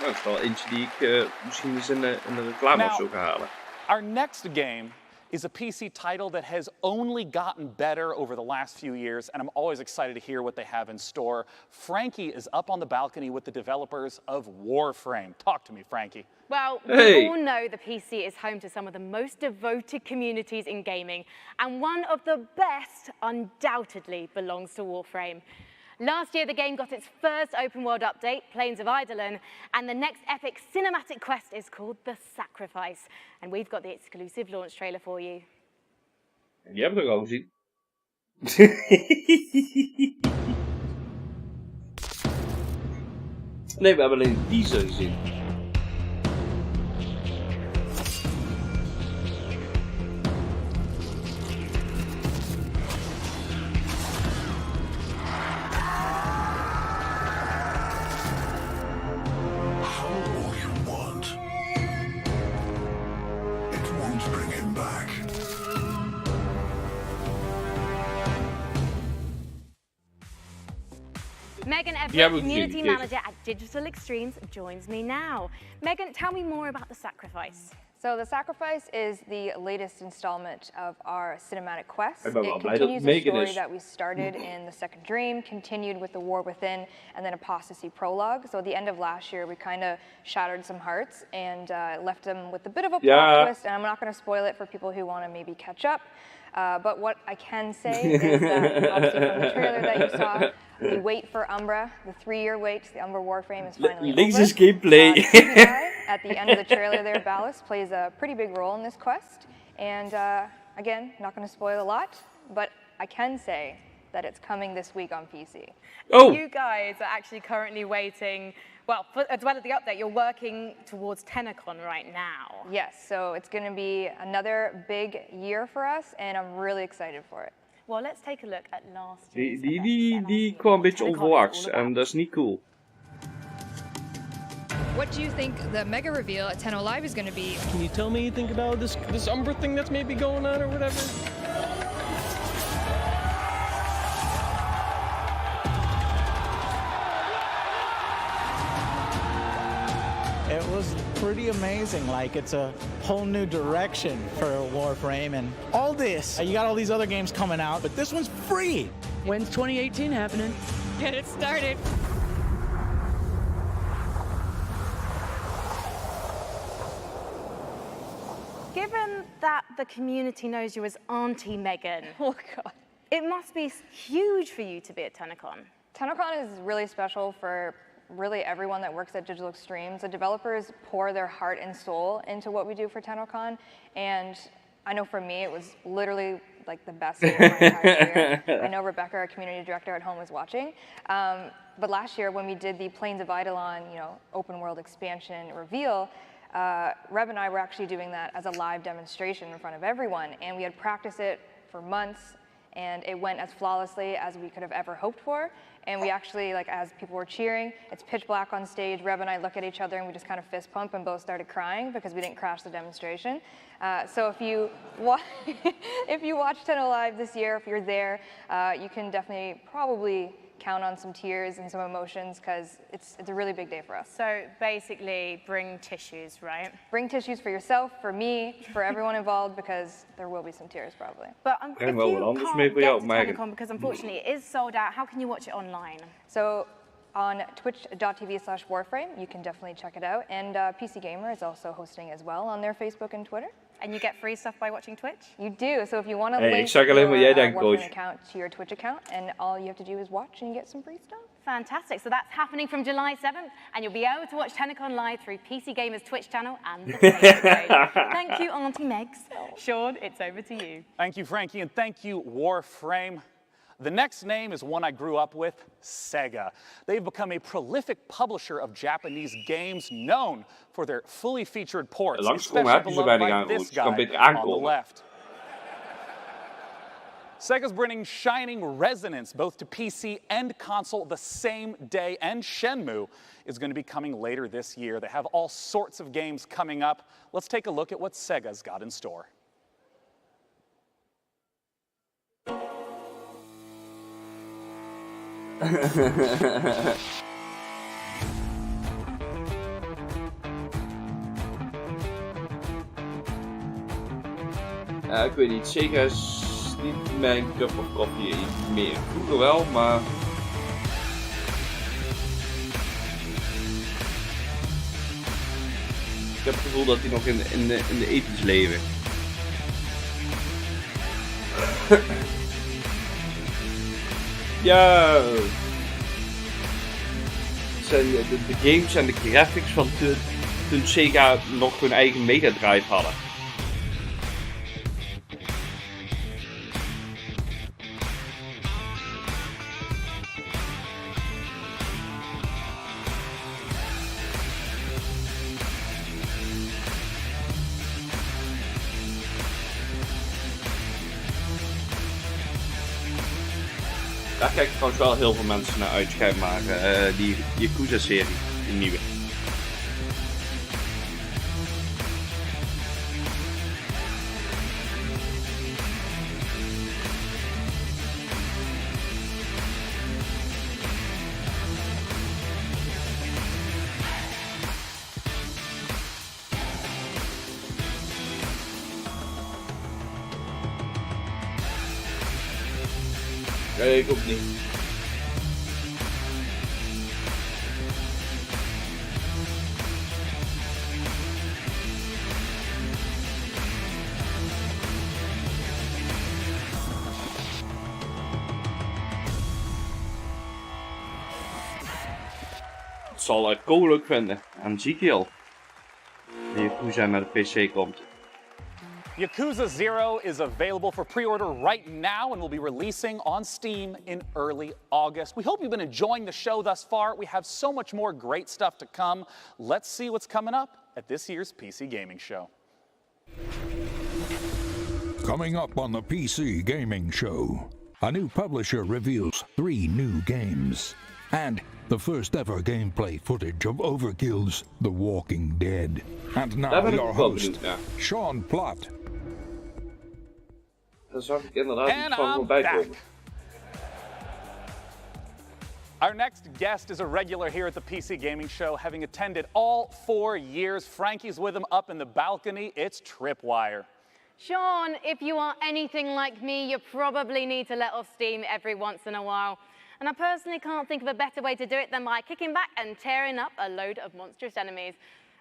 S4: Dat is wel eentje die ik misschien eens in de reclame of zo ga halen.
S5: Our next game is a PC title that has only gotten better over the last few years, and I'm always excited to hear what they have in store. Frankie is up on the balcony with the developers of Warframe. Talk to me, Frankie.
S17: Well, we all know the PC is home to some of the most devoted communities in gaming, and one of the best undoubtedly belongs to Warframe. Last year, the game got its first open-world update, Plains of Eidolon, and the next epic cinematic quest is called The Sacrifice. And we've got the exclusive launch trailer for you.
S4: Die hebben we toch al gezien? Nee, we hebben alleen de teaser gezien.
S17: Megan Everett, Community Manager at Digital Extremes, joins me now. Megan, tell me more about The Sacrifice.
S19: So The Sacrifice is the latest installment of our cinematic quest. It
S4: continues
S19: continues the story that we started in The Second Dream, continued with The War Within, and then Apostasy Prologue. So at the end of last year, we kind of shattered some hearts and left them with a bit of a plot twist, and I'm not going to spoil it for people who want to maybe catch up. But what I can say is that, obviously from the trailer that you saw, the wait for Umbra, the 3-year wait to the Umbra Warframe is finally over.
S4: gameplay.
S19: At the end of the trailer there, Ballas plays a pretty big role in this quest. And again, not going to spoil a lot, but I can say that it's coming this week on PC.
S4: Oh!
S17: You guys are actually currently waiting, well, as well as the update, you're working towards TennoCon right now.
S19: Yes, so it's going to be another big year for us, and I'm really excited for it.
S17: Well, let's take a look at last year's
S4: Die kwam een beetje onverwachts en dat is niet cool.
S20: What do you think the mega reveal at Tenno Live is going to be?
S21: Can you tell me anything about this Umbra thing that's maybe going on or whatever?
S22: It was pretty amazing. Like, it's a whole new direction for Warframe, and all this. You got all these other games coming out, but this one's free.
S21: When's 2018 happening?
S20: Get it started.
S17: Given that the community knows you as Auntie Megan,
S19: oh God,
S17: it must be huge for you to be at TennoCon.
S19: TennoCon is really special for really everyone that works at Digital Extremes. The developers pour their heart and soul into what we do for TennoCon, and I know for me it was literally like the best year of my entire year. I know Rebecca, our community director at home, was watching. But last year when we did the Plains of Eidolon, open world expansion reveal, Reb and I were actually doing that as a live demonstration in front of everyone, and we had practiced it for months, and it went as flawlessly as we could have ever hoped for. And we actually, as people were cheering, it's pitch black on stage. Reb and I look at each other and we just kind of fist pump and both started crying because we didn't crash the demonstration. So if you watch Tenno Live this year, if you're there, you can definitely probably count on some tears and some emotions because it's a really big day for us.
S17: So basically, bring tissues, right?
S19: Bring tissues for yourself, for me, for everyone involved, because there will be some tears probably.
S17: But if you can't get to TennoCon, because unfortunately it is sold out, how can you watch it online?
S19: So on twitch.tv/Warframe, you can definitely check it out. And PC Gamer is also hosting as well on their Facebook and Twitter.
S17: And you get free stuff by watching Twitch?
S19: You do. So if you want to link
S4: your
S19: Warframe account to your Twitch account, and all you have to do is watch and you get some free stuff.
S17: Fantastic. So that's happening from July 7th, and you'll be able to watch TennoCon live through PC Gamer's Twitch channel and the Facebook page. Thank you, Auntie Megs. Sean, it's over to you.
S5: Thank you, Frankie, and thank you, Warframe. The next name is one I grew up with, Sega. They've become a prolific publisher of Japanese games known for their fully featured ports, especially beloved by this guy on the left. Sega's bringing Shining Resonance both to PC and console the same day, and Shenmue is going to be coming later this year. They have all sorts of games coming up. Let's take a look at what Sega's got in store.
S4: Ja, ik weet niet, Sega is niet mijn cup of coffee meer. Vroeger wel, maar... Ik heb het gevoel dat die nog in de ethisch leven. Ja, de games en de graphics van toen Sega nog hun eigen Mega Drive hadden. Daar kijken trouwens wel heel veel mensen naar uit, schijnbaar. Die Yakuza-serie, die nieuwe. Nee, ik ook niet. Het zal Cole leuk vinden en Ezekiel. Die Yakuza naar de PC komt.
S5: Yakuza 0 is available for pre-order right now and will be releasing on Steam in early August. We hope you've been enjoying the show thus far. We have so much more great stuff to come. Let's see what's coming up at this year's PC Gaming Show.
S1: Coming up on the PC Gaming Show, a new publisher reveals 3 new games, and the first ever gameplay footage of Overkill's The Walking Dead. And now your host, Sean Plott.
S4: Daar zag ik inderdaad iets van voorbij komen.
S5: Our next guest is a regular here at the PC Gaming Show, having attended all 4 years. Frankie's with him up in the balcony. It's Tripwire.
S17: Sean, if you are anything like me, you probably need to let off steam every once in a while. And I personally can't think of a better way to do it than by kicking back and tearing up a load of monstrous enemies.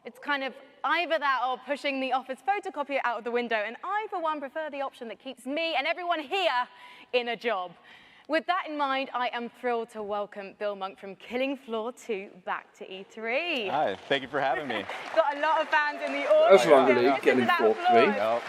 S17: It's kind of either that or pushing the office photocopier out of the window, and I, for one, prefer the option that keeps me and everyone here in a job. With that in mind, I am thrilled to welcome Bill Monk from Killing Floor 2 back to E3.
S2: Hi, thank you for having me.
S17: Got a lot of fans in the audience.
S4: That's long geleden, Killing Floor 2.
S2: Yep.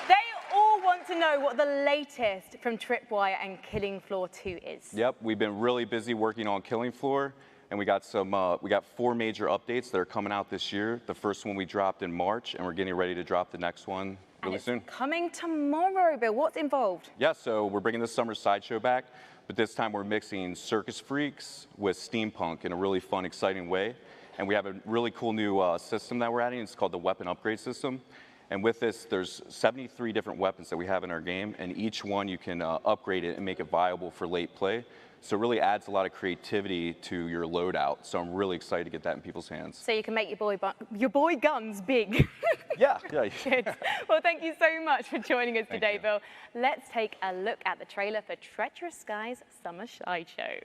S17: They all want to know what the latest from Tripwire and Killing Floor 2 is.
S2: Yep, we've been really busy working on Killing Floor. And we got 4 major updates that are coming out this year. The first one we dropped in March, and we're getting ready to drop the next one really soon.
S17: Coming tomorrow, Bill. What's involved?
S2: Yeah, so we're bringing the summer sideshow back, but this time we're mixing Circus Freaks with steampunk in a really fun, exciting way. And we have a really cool new system that we're adding. It's called the Weapon Upgrade System. And with this, there's 73 different weapons that we have in our game, and each one you can upgrade it and make it viable for late play. So it really adds a lot of creativity to your loadout. So I'm really excited to get that in people's hands.
S17: So you can make your boy guns big.
S2: Yeah.
S17: Good. Well, thank you so much for joining us today, Bill. Let's take a look at the trailer for Treacherous Skies Summer Sideshow.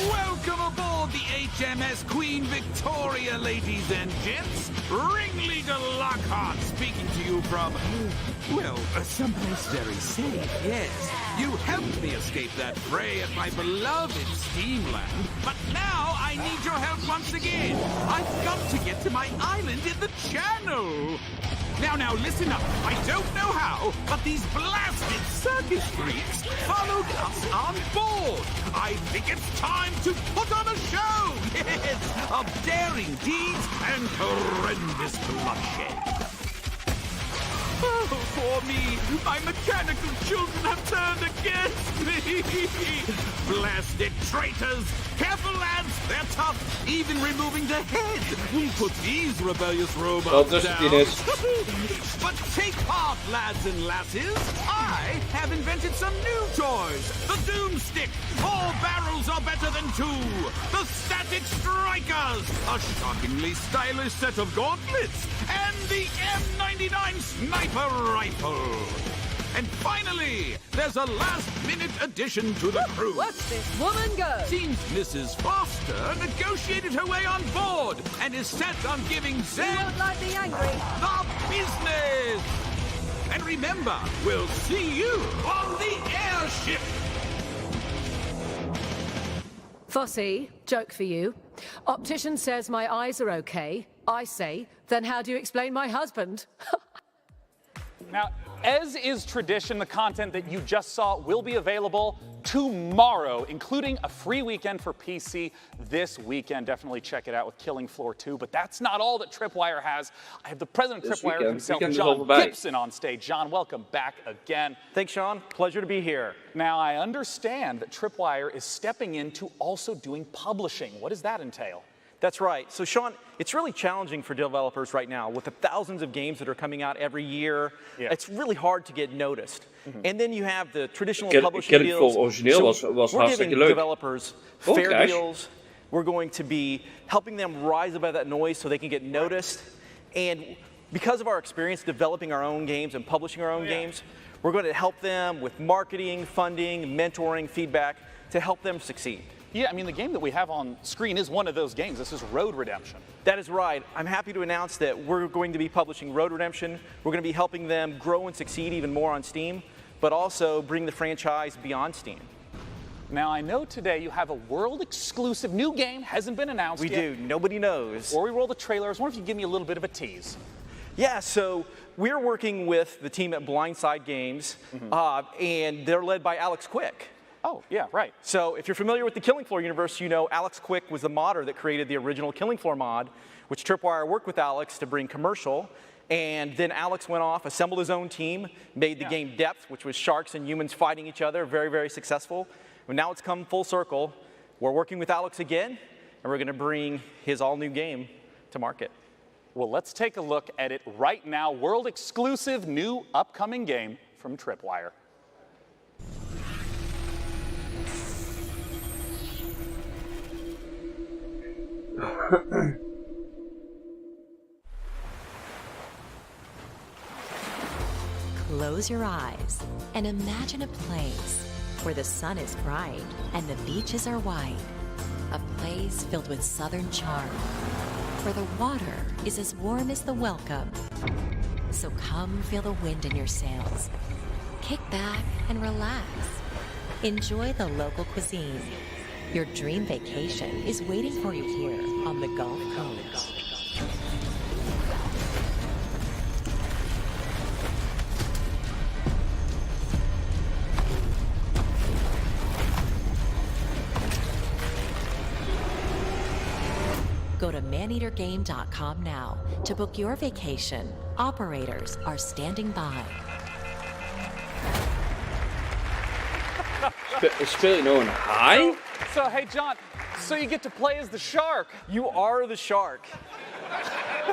S13: Welcome
S6: Welcome aboard the HMS Queen Victoria, ladies and gents. Ringleader Lockhart speaking to you from, well, someplace very safe, yes. You helped me escape that fray at my beloved Steamland, but now I need your help once again. I've got to get to my island in the channel. Now, listen up. I don't know how, but these blasted circus freaks followed us on board. I think it's time to put on a show. Yes, of daring deeds and horrendous bloodshed. Oh, poor me. My mechanical children have turned against me. Blasted traitors. Careful, lads. They're tough. Even removing the head won't put these rebellious robots down. But take heart, lads and lasses. I have invented some new toys. The Doomstick. 4 barrels are better than 2. The Static Strikers. A shockingly stylish set of gauntlets. And the M99 Sniper Rifle. And finally, there's a last-minute addition to the crew.
S7: Watch this woman go.
S6: Seems Mrs. Foster negotiated her way on board and is set on giving Zed
S7: You won't like me angry.
S6: the business. And remember, we'll see you on the airship.
S7: Fossey, joke for you. Optician says my eyes are okay. I say, then how do you explain my husband?
S5: Now, as is tradition, the content that you just saw will be available tomorrow, including a free weekend for PC this weekend. Definitely check it out with Killing Floor 2. But that's not all that Tripwire has. I have the president of Tripwire himself, John Gibson, on stage. John, welcome back again.
S23: Thanks, Sean. Pleasure to be here.
S5: Now, I understand that Tripwire is stepping into also doing publishing. What does that entail?
S23: That's right. So, Sean, it's really challenging for developers right now with the thousands of games that are coming out every year.
S4: Yeah.
S23: It's really hard to get noticed. And then you have the traditional
S4: Ik
S23: publishing
S4: ken het
S23: deals.
S4: voor origineel, was
S23: we're
S4: hartstikke
S23: giving
S4: leuk.
S23: developers
S4: Oh,
S23: fair
S4: kijk.
S23: deals. We're going to be helping them rise above that noise so they can get noticed. And because of our experience developing our own games and publishing our own games, we're going to help them with marketing, funding, mentoring, feedback to help them succeed.
S5: Yeah, I mean, the game that we have on screen is one of those games. This is Road Redemption.
S23: That is right. I'm happy to announce that we're going to be publishing Road Redemption. We're going to be helping them grow and succeed even more on Steam, but also bring the franchise beyond Steam.
S5: Now, I know today you have a world-exclusive new game, hasn't been announced yet.
S23: We do. Nobody knows.
S5: Before we roll the trailers, I wonder if you could give me a little bit of a tease.
S23: Yeah, so we're working with the team at Blindside Games, and they're led by Alex Quick.
S5: Oh, yeah, right.
S23: So if you're familiar with the Killing Floor universe, you know Alex Quick was the modder that created the original Killing Floor mod, which Tripwire worked with Alex to bring commercial. And then Alex went off, assembled his own team, made the game Depth, which was sharks and humans fighting each other, very, very successful. And now it's come full circle. We're working with Alex again, and we're going to bring his all-new game to market.
S5: Well, let's take a look at it right now. World-exclusive new upcoming game from Tripwire.
S24: Close your eyes and imagine a place where the sun is bright and the beaches are white. A place filled with southern charm, where the water is as warm as the welcome. So come feel the wind in your sails. Kick back and relax. Enjoy the local cuisine. Your dream vacation is waiting for you here on the Gulf Coast. Go to maneatergame.com now to book your vacation. Operators are standing by.
S4: Speel je nou een haai?
S5: So, hey, John, so you get to play as the shark.
S23: You are the shark.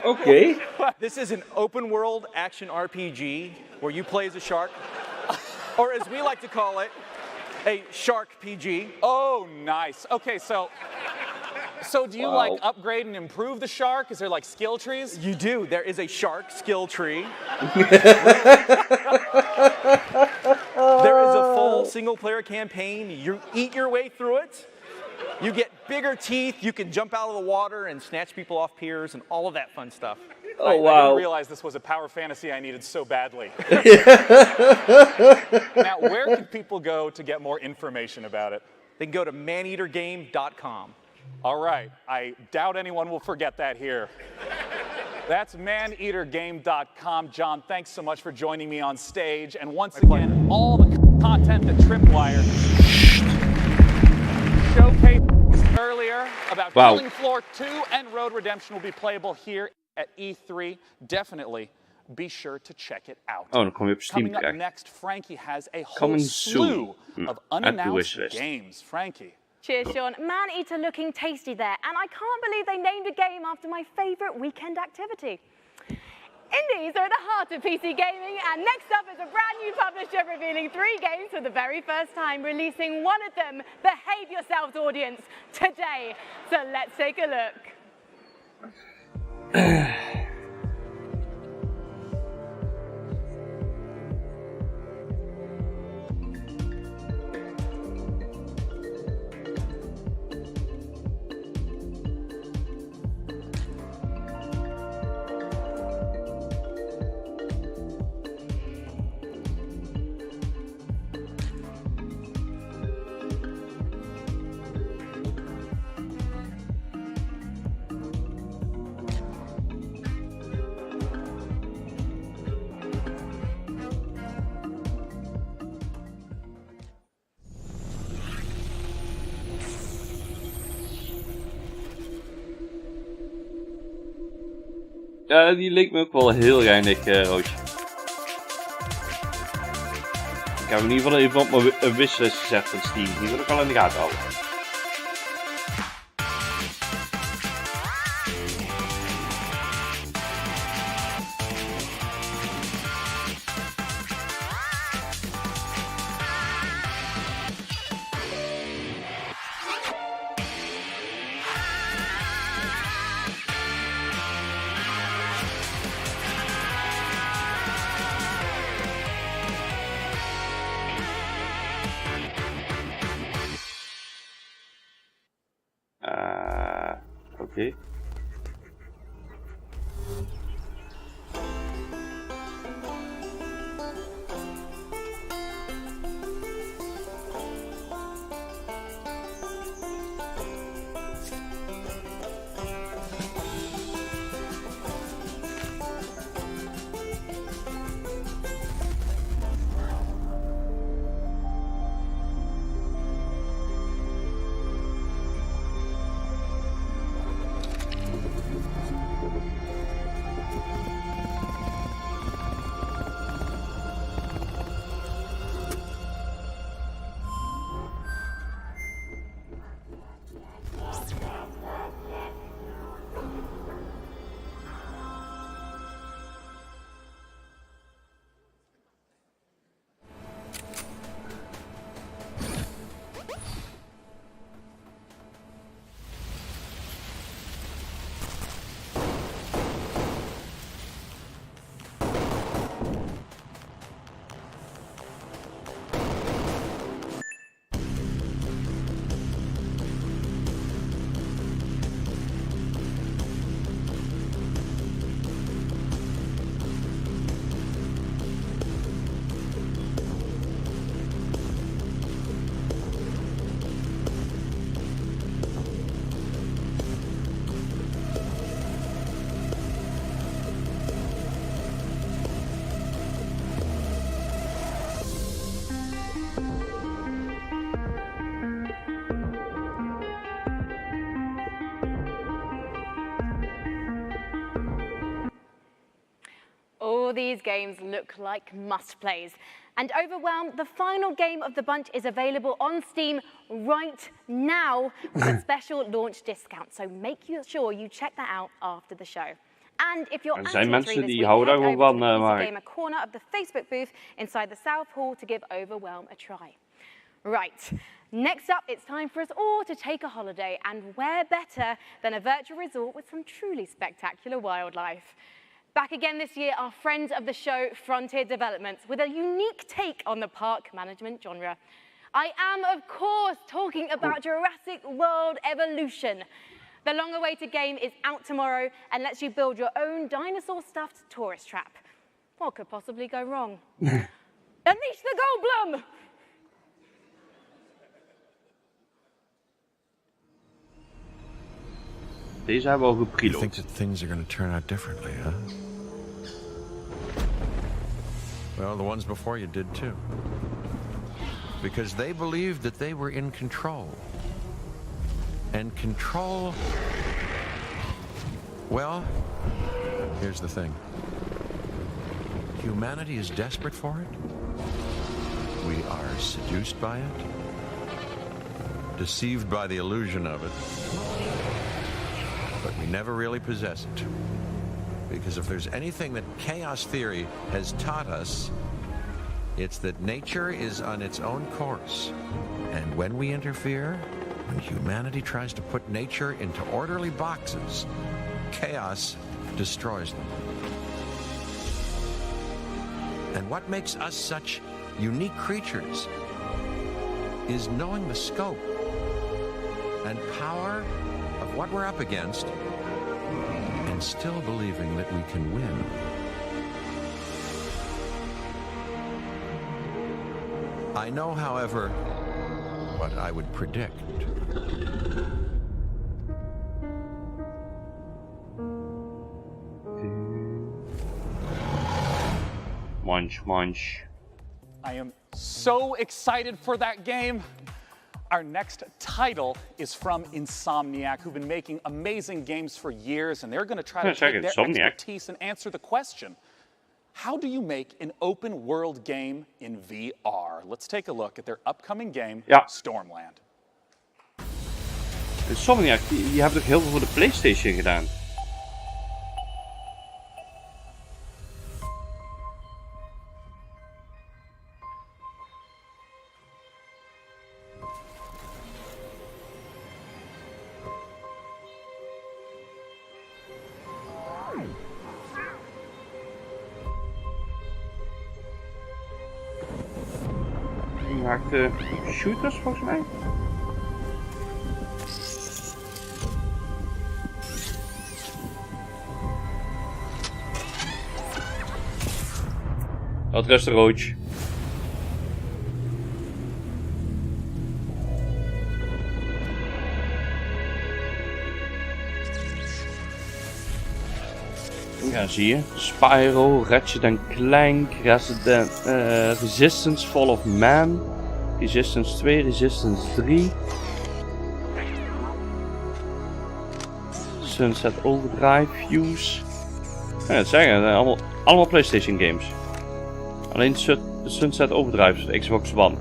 S4: Okay.
S23: This is an open world action RPG where you play as a shark, or as we like to call it, a shark PG.
S5: Oh, nice. Okay, so do you like upgrade and improve the shark? Is there like skill trees?
S23: You do. There is a shark skill tree. There is a full single player campaign. You eat your way through it. You get bigger teeth, you can jump out of the water and snatch people off piers and all of that fun stuff.
S5: I didn't realize this was a power fantasy I needed so badly. Now, where can people go to get more information about it?
S23: They can go to maneatergame.com.
S5: All right, I doubt anyone will forget that here. That's maneatergame.com. John, thanks so much for joining me on stage. And once again, all the content that Tripwire showcased earlier about Killing Floor 2 and Road Redemption will be playable here at E3. Definitely be sure to check it out.
S8: Oh, dan kom je op Steam
S5: Coming up
S8: terecht.
S5: next, Frankie has a whole
S8: Coming
S5: slew
S8: soon.
S5: of
S8: Add to
S5: unannounced
S8: wishlist.
S5: games. Frankie.
S17: Cheers, Sean. Man-eater looking tasty there. And I can't believe they named a game after my favourite weekend activity. Indies are at the heart of PC gaming, and next up is a brand new publisher revealing 3 games for the very first time, releasing one of them, Behave Yourselves audience, today. So let's take a look.
S8: Ja, die leek me ook wel heel geinig, Roosje. Ik heb hem in ieder geval even op mijn wishlist gezet van Steam. Die wil ik al in de gaten houden. Oké.
S17: All these games look like must-plays. And Overwhelmed, the final game of the bunch, is available on Steam right now with a special launch discount. So make sure you check that out after the show. And if you're
S8: Er zijn mensen die
S17: head
S8: houden
S17: over
S8: gewoon
S17: to
S8: van,
S17: the PC
S8: maar
S17: Gamer corner of the Facebook booth inside the South Hall to give Overwhelm a try. Right, next up, it's time for us all to take a holiday, and where better than a virtual resort with some truly spectacular wildlife. Back again this year, our friends of the show, Frontier Developments, with a unique take on the park management genre. I am, of course, talking about Jurassic World Evolution. The long-awaited game is out tomorrow and lets you build your own dinosaur-stuffed tourist trap. What could possibly go wrong? Unleash the Goldblum!
S8: Deze hebben we al
S9: You
S8: gepreload.
S9: think that things are going to turn out differently, huh? Well, the ones before you did too. Because they believed that they were in control. And control... Well, here's the thing. Humanity is desperate for it. We are seduced by it. Deceived by the illusion of it. But we never really possess it. Because if there's anything that chaos theory has taught us, it's that nature is on its own course. And when we interfere, when humanity tries to put nature into orderly boxes, chaos destroys them. And what makes us such unique creatures is knowing the scope and power of what we're up against and still believing that we can win. I know, however, what I would predict.
S8: Munch, munch.
S5: I am so excited for that game. Our next title is from Insomniac, who've been making amazing games for years, and they're going to try to take their expertise and answer the question, how do you make an open world game in VR? Let's take a look at their upcoming game, Stormland.
S8: Insomniac, die hebben toch heel veel voor de PlayStation gedaan? Die maakte shooters volgens mij. Dat rustig, Roach. Ja, zie je. Spyro, Ratchet & Clank, Resistance, Fall of Man, Resistance 2, Resistance 3, Sunset Overdrive, Fuse. Ja, het zeggen, allemaal PlayStation games. Alleen Sunset Overdrive is de Xbox One.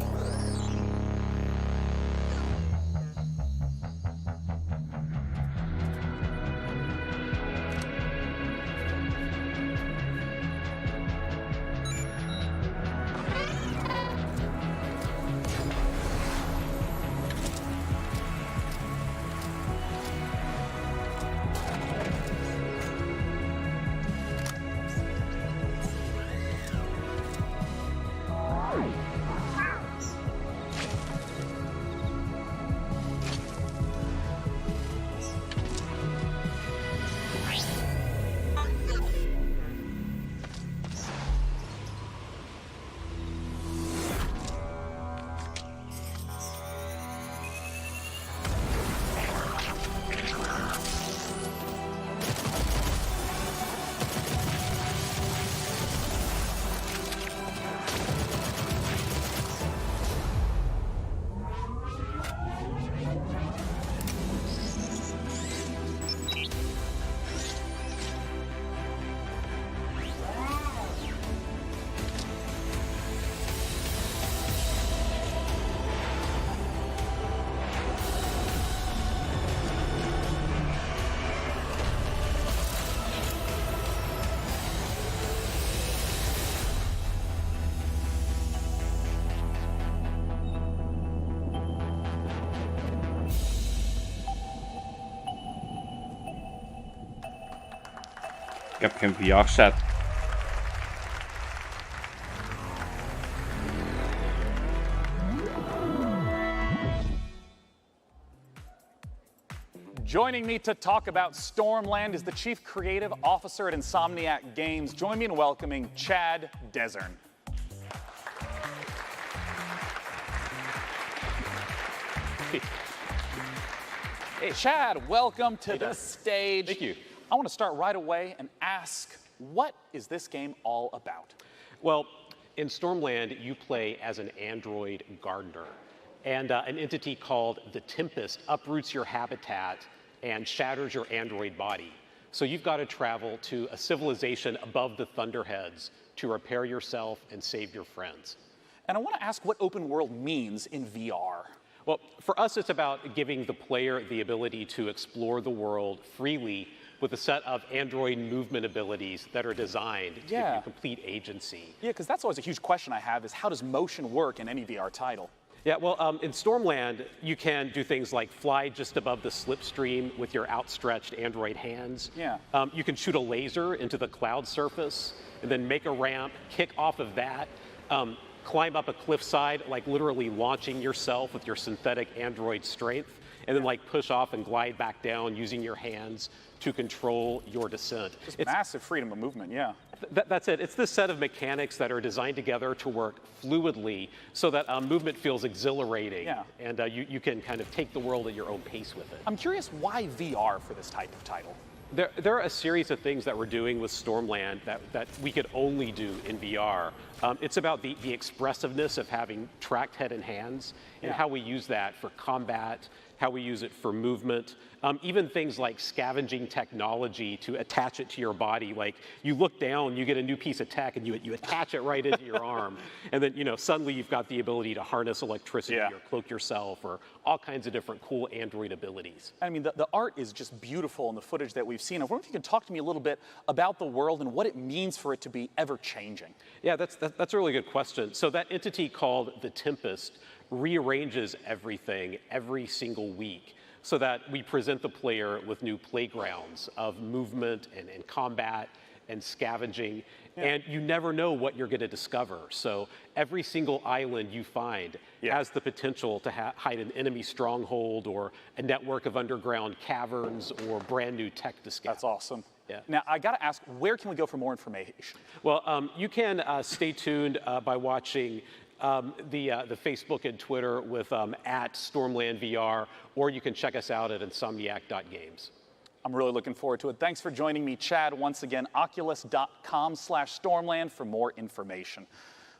S8: Ik heb geen VR-set.
S5: Joining me to talk about Stormland is the Chief Creative Officer at Insomniac Games. Join me in welcoming Chad Desern. Hey, Chad, welcome to the stage.
S10: Thank you.
S5: I want to start right away and ask, what is this game all about?
S10: Well, in Stormland, you play as an android gardener, and an entity called the Tempest uproots your habitat and shatters your android body. So you've got to travel to a civilization above the Thunderheads to repair yourself and save your friends.
S5: And I want to ask what open world means in VR.
S10: Well, for us, it's about giving the player the ability to explore the world freely with a set of android movement abilities that are designed to give you complete agency.
S5: Yeah, because that's always a huge question I have is how does motion work in any VR title?
S10: Yeah, well, in Stormland, you can do things like fly just above the slipstream with your outstretched android hands.
S5: Yeah.
S10: You can shoot a laser into the cloud surface and then make a ramp, kick off of that, climb up a cliffside, like literally launching yourself with your synthetic android strength, and then like push off and glide back down using your hands to control your descent.
S5: It's massive freedom of movement, yeah.
S10: That's it. It's this set of mechanics that are designed together to work fluidly so that movement feels exhilarating.
S5: Yeah.
S10: And you can kind of take the world at your own pace with it.
S5: I'm curious why VR for this type of title?
S10: There are a series of things that we're doing with Stormland that we could only do in VR. It's about the expressiveness of having tracked head and hands and how we use that for combat, how we use it for movement, even things like scavenging technology to attach it to your body. Like you look down, you get a new piece of tech and you attach it right into your arm. And then, suddenly you've got the ability to harness electricity or cloak yourself or all kinds of different cool android abilities.
S5: I mean, the art is just beautiful in the footage that we've seen. I wonder if you can talk to me a little bit about the world and what it means for it to be ever-changing.
S10: Yeah, that's a really good question. So that entity called the Tempest rearranges everything every single week so that we present the player with new playgrounds of movement and combat and scavenging, and you never know what you're going to discover. So every single island you find has the potential to hide an enemy stronghold or a network of underground caverns or brand new tech to scout.
S5: That's awesome.
S10: Yeah.
S5: Now, I got to ask, where can we go for more information?
S10: Well, you can stay tuned by watching the Facebook and Twitter with at Stormland VR, or you can check us out at insomniac.games.
S5: I'm really looking forward to it. Thanks for joining me, Chad. Once again, oculus.com/Stormland for more information.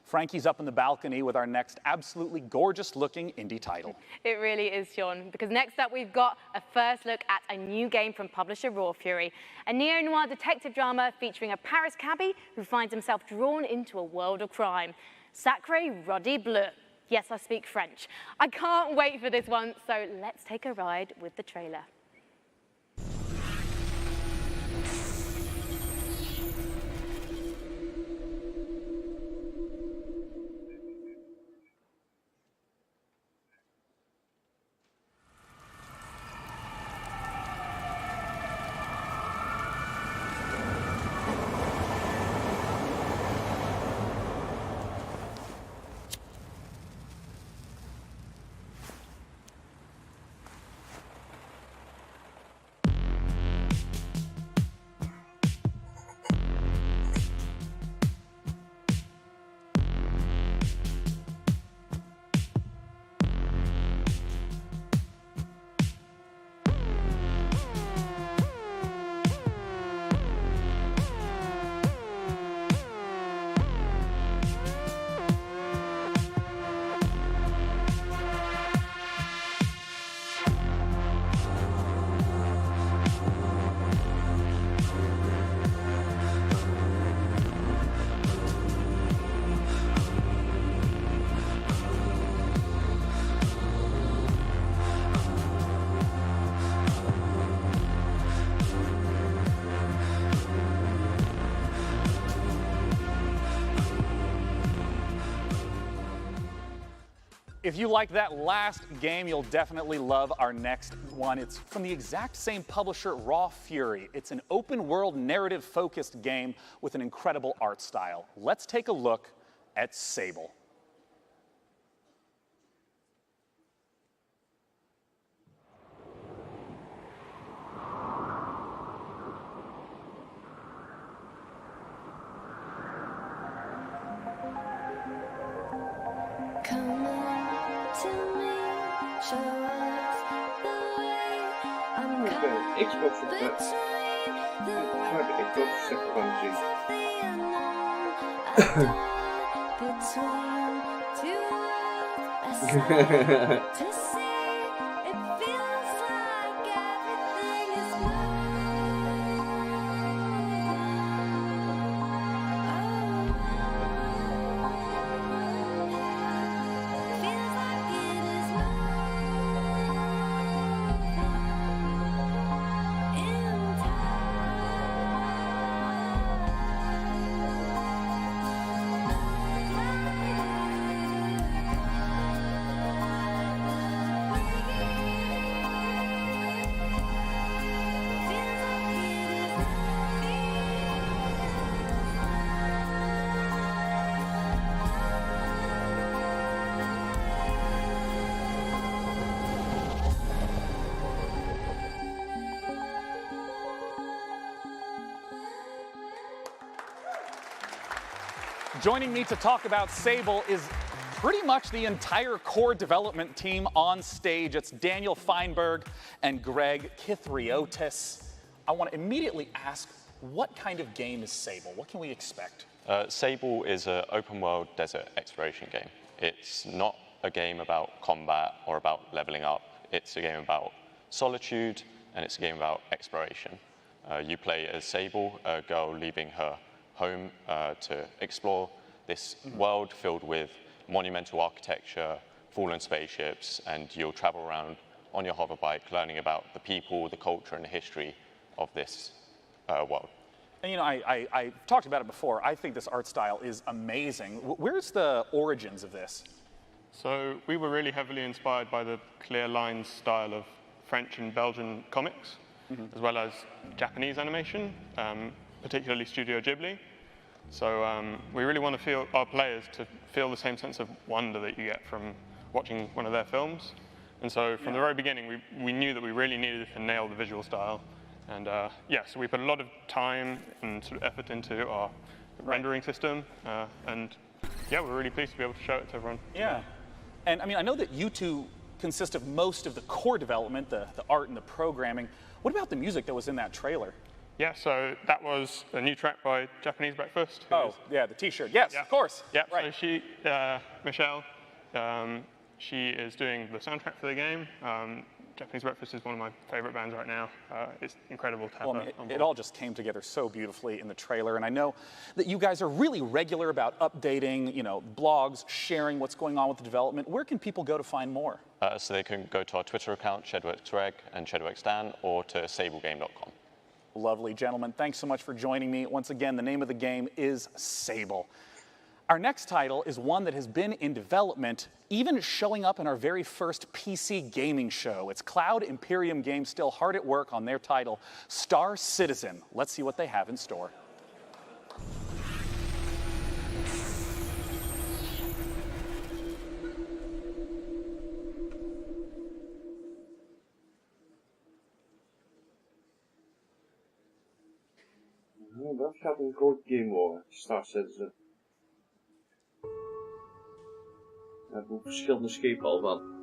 S5: Frankie's up in the balcony with our next absolutely gorgeous-looking indie title.
S17: It really is, Sean, because next up we've got a first look at a new game from publisher Raw Fury, a neo-noir detective drama featuring a Paris cabbie who finds himself drawn into a world of crime. Sacré Rodi Bleu. Yes, I speak French. I can't wait for this one, so let's take a ride with the trailer.
S5: If you like that last game, you'll definitely love our next one. It's from the exact same publisher, Raw Fury. It's an open-world, narrative-focused game with an incredible art style. Let's take a look at Sable.
S4: Xbox op de... Vaak de Xbox sector van gezien.
S5: Joining me to talk about Sable is pretty much the entire core development team on stage. It's Daniel Feinberg and Greg Kithriotis. I want to immediately ask, what kind of game is Sable? What can we expect?
S11: Sable is an open world desert exploration game. It's not a game about combat or about leveling up. It's a game about solitude, and it's a game about exploration. You play as Sable, a girl leaving her home to explore this world filled with monumental architecture, fallen spaceships, and you'll travel around on your hoverbike learning about the people, the culture, and the history of this world.
S5: And you know, I talked about it before. I think this art style is amazing. Where's the origins of this?
S12: So we were really heavily inspired by the clear lines style of French and Belgian comics, as well as Japanese animation, particularly Studio Ghibli. So we really want to feel our players to feel the same sense of wonder that you get from watching one of their films. And so from the very beginning, we knew that we really needed to nail the visual style. And yeah, so we put a lot of time and sort of effort into our rendering system. And yeah, we're really pleased to be able to show it to everyone.
S5: Yeah. And I mean, I know that you two consist of most of the core development, the art and the programming. What about the music that was in that trailer?
S12: Yeah, so that was a new track by Japanese Breakfast.
S5: Oh, yeah, the T-shirt. Yes, of course.
S12: Yeah, right. So she, Michelle, she is doing the soundtrack for the game. Japanese Breakfast is one of my favorite bands right now. It's incredible to have her on board.
S5: It all just came together so beautifully in the trailer, and I know that you guys are really regular about updating, you know, blogs, sharing what's going on with the development. Where can people go to find more?
S11: So they can go to our Twitter account, ShedWorksReg and ShedWorksDan, or to sablegame.com.
S5: Lovely, gentlemen. Thanks so much for joining me. Once again, the name of the game is Sable. Our next title is one that has been in development, even showing up in our very first PC gaming show. It's Cloud Imperium Games still hard at work on their title, Star Citizen. Let's see what they have in store.
S4: Dat gaat een groot game worden, Star Citizen. Daar hebben we verschillende schepen al van.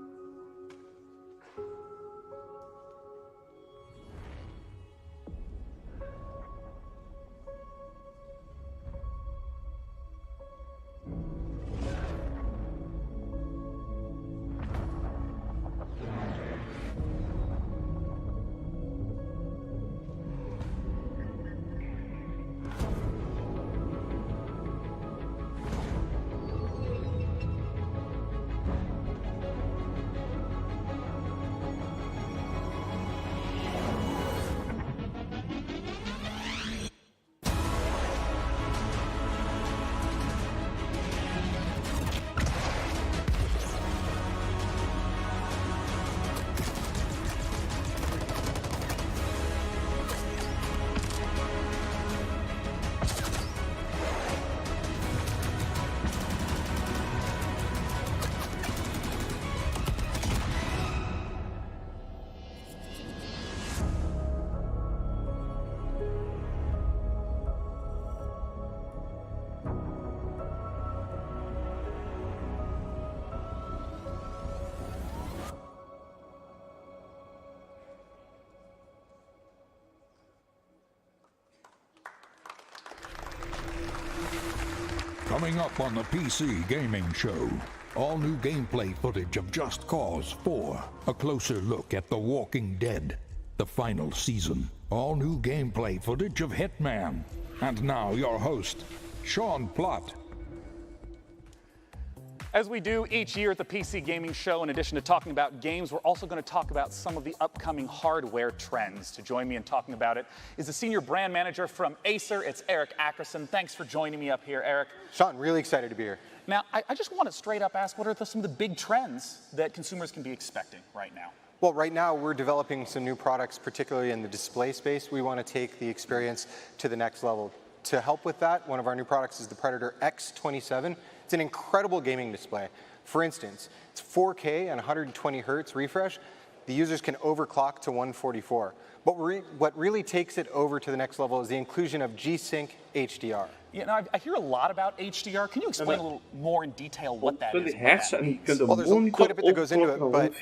S1: Coming up on the PC Gaming Show, all new gameplay footage of Just Cause 4, a closer look at The Walking Dead, the final season, all new gameplay footage of Hitman, and now your host, Sean Plott.
S5: As we do each year at the PC Gaming Show, in addition to talking about games, we're also going to talk about some of the upcoming hardware trends. To join me in talking about it is the Senior Brand Manager from Acer. It's Eric Ackerson. Thanks for joining me up here, Eric.
S3: Sean, really excited to be here.
S5: Now, I just want to straight up ask, what are some of the big trends that consumers can be expecting right now?
S3: Well, right now we're developing some new products, particularly in the display space. We want to take the experience to the next level. To help with that, one of our new products is the Predator X27. It's an incredible gaming display. For instance, it's 4K and 120 hertz refresh. The users can overclock to 144. But what really takes it over to the next level is the inclusion of G-Sync HDR.
S5: You know, I hear a lot about HDR. Can you explain a little more in detail what that is?
S3: Well, there's quite a bit that goes into it, but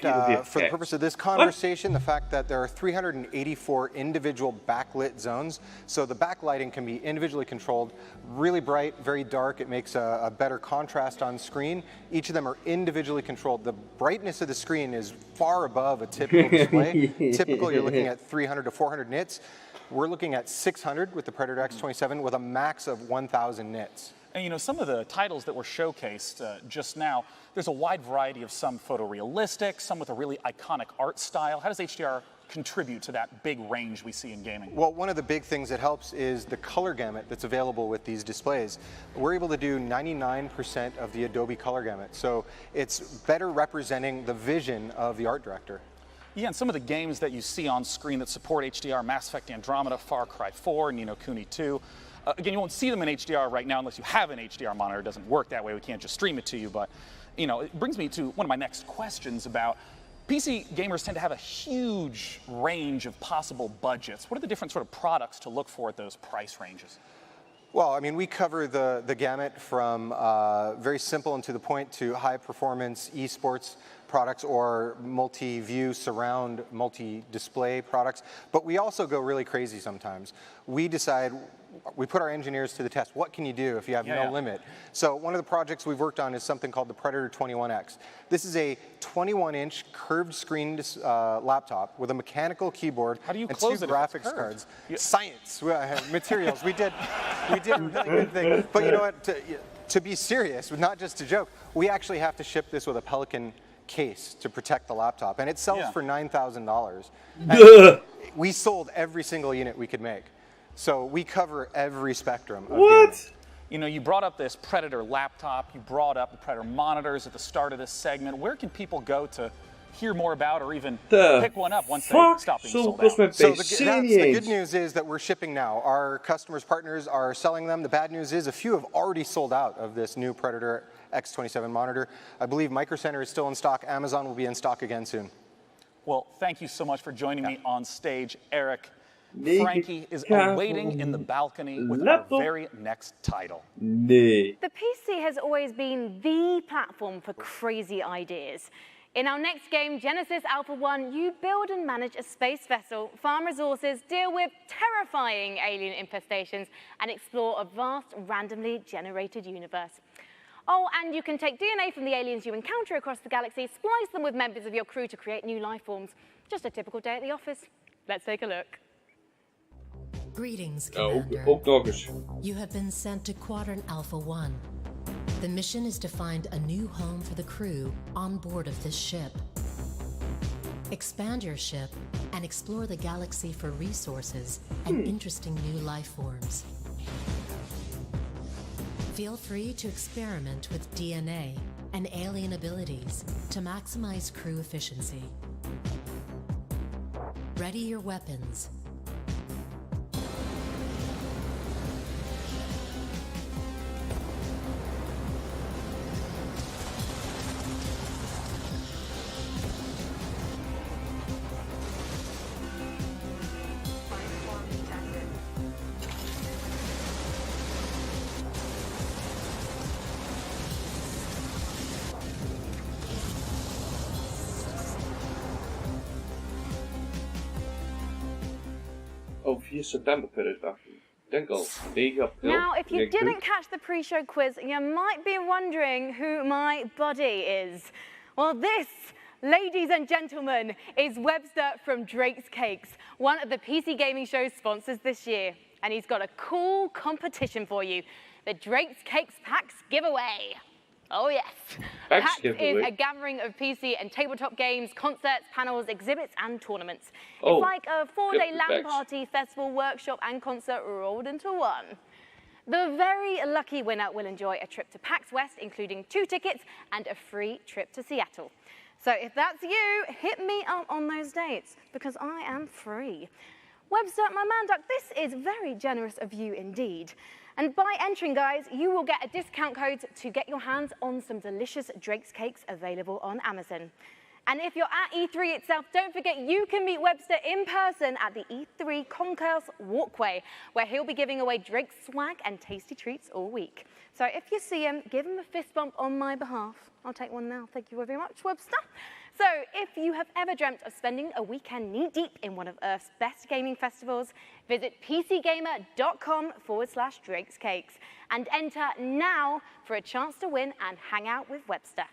S3: for the purpose of this conversation, the fact that there are 384 individual backlit zones, so the backlighting can be individually controlled, really bright, very dark. It makes a better contrast on screen. Each of them are individually controlled. The brightness of the screen is far above a typical display. Typical, you're looking at 300 to 400 nits. We're looking at 600 with the Predator X27 with a max of 1,000 nits.
S5: And you know, some of the titles that were showcased just now, there's a wide variety of some photorealistic, some with a really iconic art style. How does HDR contribute to that big range we see in gaming?
S3: Well, one of the big things that helps is the color gamut that's available with these displays. We're able to do 99% of the Adobe color gamut, so it's better representing the vision of the art director.
S5: Yeah, and some of the games that you see on screen that support HDR, Mass Effect Andromeda, Far Cry 4, Ni no Kuni 2. Again, you won't see them in HDR right now unless you have an HDR monitor. It doesn't work that way. We can't just stream it to you. But, you know, it brings me to one of my next questions about PC gamers tend to have a huge range of possible budgets. What are the different sort of products to look for at those price ranges?
S3: Well, I mean, we cover the gamut from very simple and to the point to high performance esports products or multi-view surround multi-display products, but we also go really crazy sometimes. We put our engineers to the test. What can you do if you have no limit? So one of the projects we've worked on is something called the Predator 21X. This is a 21-inch curved screen laptop with a mechanical keyboard and two graphics cards. Science, materials. We did a really good thing. But you know what? To be serious, not just to joke, we actually have to ship this with a Pelican case to protect the laptop, and it sells for $9,000. We sold every single unit we could make. So we cover every spectrum of gaming.
S5: You know, you brought up this Predator laptop, you brought up the Predator monitors at the start of this segment. Where can people go to hear more about or even pick one up once they stop being sold out?
S3: So the good news is that we're shipping now. Our customers, partners are selling them. The bad news is a few have already sold out of this new Predator X27 monitor. I believe Micro Center is still in stock. Amazon will be in stock again soon.
S5: Well, thank you so much for joining me on stage, Eric. Frankie is awaiting in the balcony with our very next title.
S17: The PC has always been the platform for crazy ideas. In our next game, Genesis Alpha 1, you build and manage a space vessel, farm resources, deal with terrifying alien infestations, and explore a vast, randomly generated universe. Oh, and you can take DNA from the aliens you encounter across the galaxy, splice them with members of your crew to create new life forms. Just a typical day at the office. Let's take a look.
S7: Greetings, Commander. You have been sent to Quadrant Alpha 1. The mission is to find a new home for the crew on board of this ship. Expand your ship and explore the galaxy for resources and interesting new life forms. Feel free to experiment with DNA and alien abilities to maximize crew efficiency. Ready your weapons.
S8: Oh, 4 september 2018. denk al 9 april.
S17: Now, if you
S8: direct
S17: didn't
S8: terug.
S17: catch the pre-show quiz, you might be wondering who my buddy is. Well, this, ladies and gentlemen, is Webster from Drake's Cakes, one of the PC Gaming Show's sponsors this year. And he's got a cool competition for you, the Drake's Cakes PAX giveaway. Oh yes. PAX is a gathering of PC and tabletop games, concerts, panels, exhibits, and tournaments. It's like a 4-day LAN party, festival, workshop, and concert rolled into one. The very lucky winner will enjoy a trip to PAX West, including 2 tickets and a free trip to Seattle. So if that's you, hit me up on those dates, because I am free. Webster, my man duck, this is very generous of you indeed. And by entering, guys, you will get a discount code to get your hands on some delicious Drake's Cakes available on Amazon. And if you're at E3 itself, don't forget you can meet Webster in person at the E3 Concourse Walkway, where he'll be giving away Drake's swag and tasty treats all week. So if you see him, give him a fist bump on my behalf. I'll take one now. Thank you very much, Webster. So if you have ever dreamt of spending a weekend knee-deep in one of Earth's best gaming festivals, visit pcgamer.com/Drake's Cakes and enter now for a chance to win and hang out with Webster.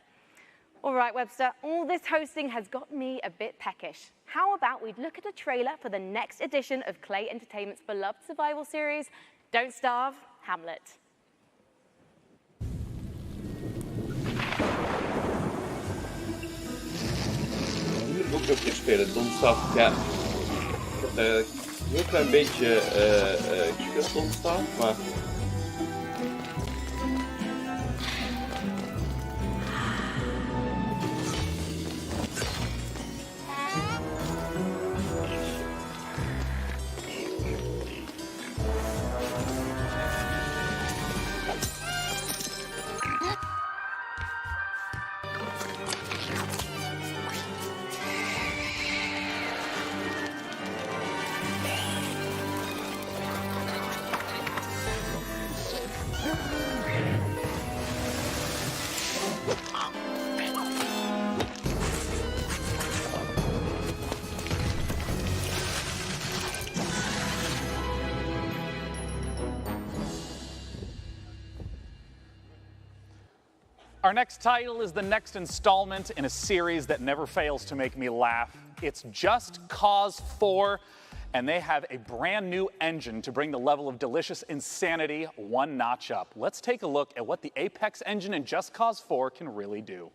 S17: All right, Webster, all this hosting has got me a bit peckish. How about we look at a trailer for the next edition of Klei Entertainment's beloved survival series, Don't Starve, Hamlet.
S8: Ik moet ook nog spelen, Don't Starve. Ja, ik heb een heel klein beetje gespeeld Don't Starve, maar...
S5: Our next title is the next installment in a series that never fails to make me laugh. It's Just Cause 4, and they have a brand new engine to bring the level of delicious insanity one notch up. Let's take a look at what the Apex engine in Just Cause 4 can really do.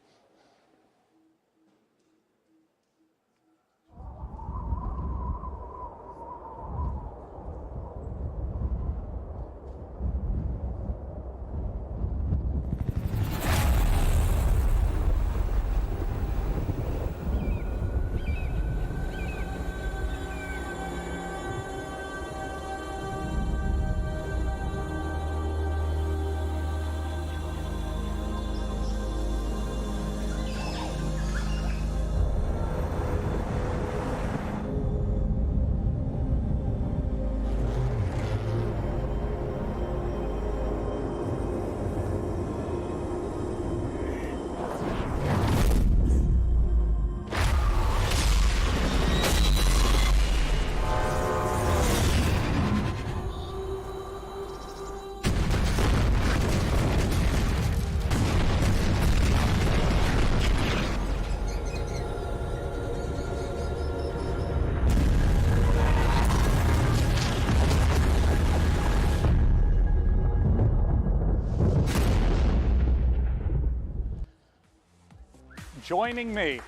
S5: Joining me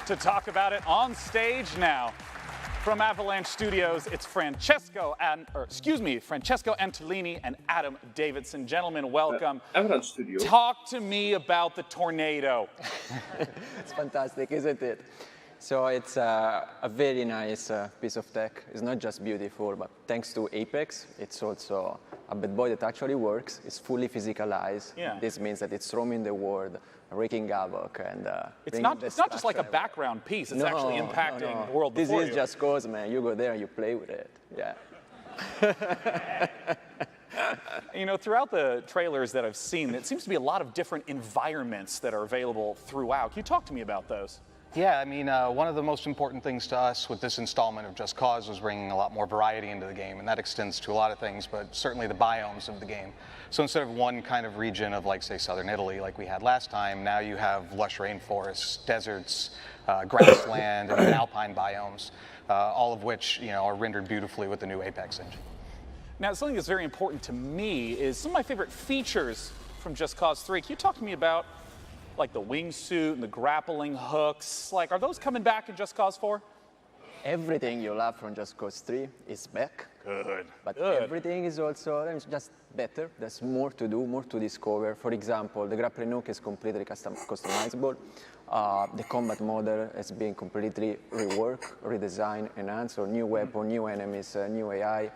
S5: to talk about it on stage now, from Avalanche Studios, it's Francesco Antolini and Adam Davidson. Gentlemen, welcome.
S8: Avalanche Studios.
S5: Talk to me about the tornado.
S14: It's fantastic, isn't it? So it's a very nice piece of tech. It's not just beautiful, but thanks to Apex, it's also a bad boy that actually works. It's fully physicalized.
S5: Yeah.
S14: This means that it's roaming the world, wraking havoc, and
S5: it's not just like a background piece. It's actually impacting the world before you.
S14: This is Just Cause, man. You go there and you play with it. Yeah.
S5: You know, throughout the trailers that I've seen, it seems to be a lot of different environments that are available throughout. Can you talk to me about those?
S15: Yeah, I mean, one of the most important things to us with this installment of Just Cause was bringing a lot more variety into the game, and that extends to a lot of things, but certainly the biomes of the game. So instead of one kind of region of, like, say, southern Italy, like we had last time, now you have lush rainforests, deserts, grassland, and even alpine biomes, all of which, you know, are rendered beautifully with the new Apex engine.
S5: Now, something that's very important to me is some of my favorite features from Just Cause 3. Can you talk to me about, like, the wingsuit and the grappling hooks? Like, are those coming back in Just Cause 4?
S14: Everything you love from Just Cause 3 is back.
S5: Good.
S14: But everything is also just better. There's more to do, more to discover. For example, the grappling hook is completely customizable. The combat model has been completely reworked, redesigned, enhanced, so new weapon, new enemies, new AI.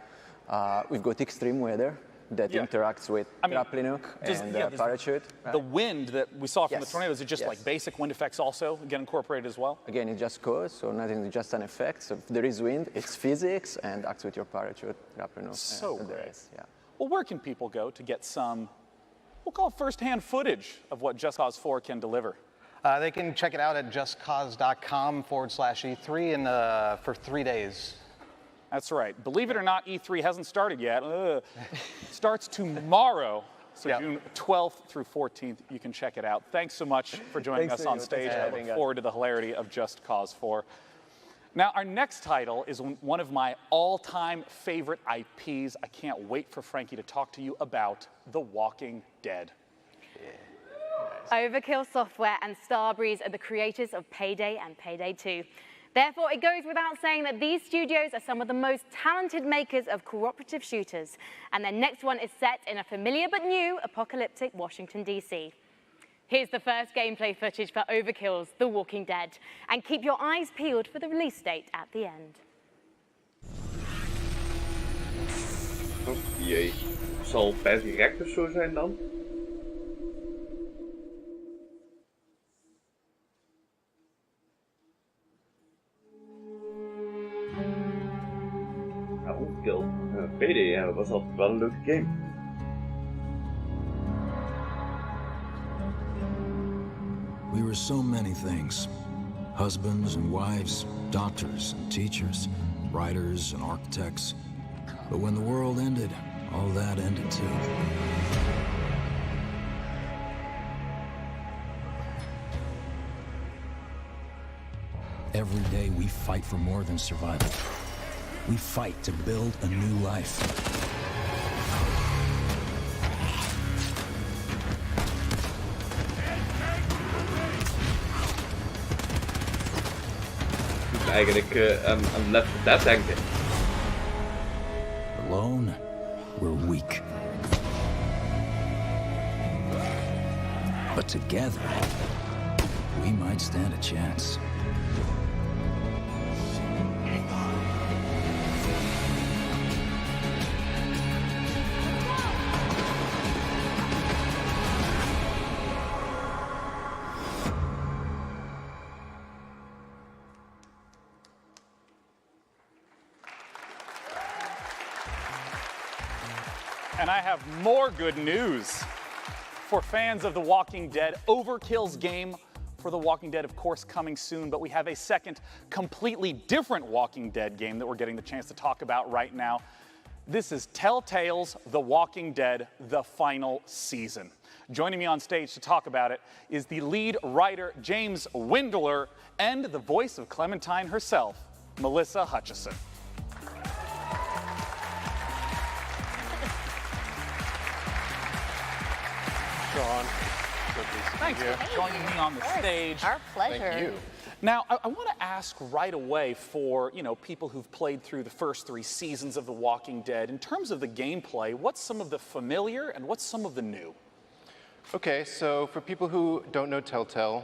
S14: We've got extreme weather that interacts with grappling hook and parachute.
S5: The wind that we saw from the tornadoes, is it just like basic wind effects also get incorporated as well?
S14: Again, it just goes, so nothing, just an effect. So if there is wind, it's physics and acts with your parachute, grappling hook.
S5: So
S14: and the
S5: great.
S14: rest, yeah.
S5: Well, where can people go to get some, we'll call it first-hand footage of what Just Cause 4 can deliver?
S15: They can check it out at justcause.com/E3 and for 3 days.
S5: That's right. Believe it or not, E3 hasn't started yet. Starts tomorrow, so June 12th through 14th. You can check it out. Thanks so much for joining us on stage. I look forward to the hilarity of Just Cause 4. Now, our next title is one of my all-time favorite IPs. I can't wait for Frankie to talk to you about The Walking Dead.
S17: Overkill Software and Starbreeze are the creators of Payday and Payday 2. Therefore, it goes without saying that these studios are some of the most talented makers of cooperative shooters, and their next one is set in a familiar but new apocalyptic Washington, D.C. Here's the first gameplay footage for Overkill's The Walking Dead, and keep your eyes peeled for the release date at the end.
S8: Oh jee, zal per direct of zo zijn dan? Overkill. Payday was altijd wel een leuke game.
S16: We were so many things. Husbands and wives, doctors and teachers, writers and architects. But when the world ended, all that ended too. Every day we fight for more than survival. We fight to build a new life.
S8: Ik moet eigenlijk aan Left 4 Dead denken.
S16: Alone, we're weak. But together, we might stand a chance.
S5: And I have more good news for fans of The Walking Dead. Overkill's game for The Walking Dead, of course, coming soon, but we have a second completely different Walking Dead game that we're getting the chance to talk about right now. This is Telltale's The Walking Dead: The Final Season. Joining me on stage to talk about it is the lead writer, James Windler, and the voice of Clementine herself, Melissa Hutchison.
S18: Sean,
S5: Thanks for joining me on the stage.
S19: Our pleasure.
S18: Thank you.
S5: Now, I want to ask right away for, people who've played through the first 3 seasons of The Walking Dead. In terms of the gameplay, what's some of the familiar and what's some of the new?
S18: Okay, so for people who don't know Telltale,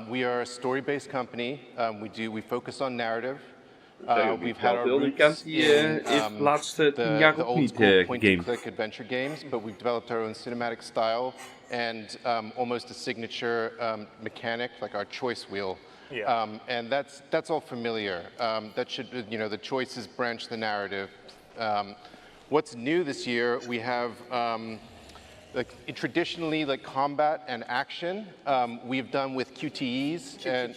S18: we are a story-based company. We focus on narrative. We've had our roots in the old school point-and-click adventure games, but we've developed our own cinematic style and almost a signature mechanic, like our choice wheel.
S5: Yeah.
S18: And that's all familiar. That should, the choices branch the narrative. What's new this year? We have traditionally like combat and action, we've done with QTEs and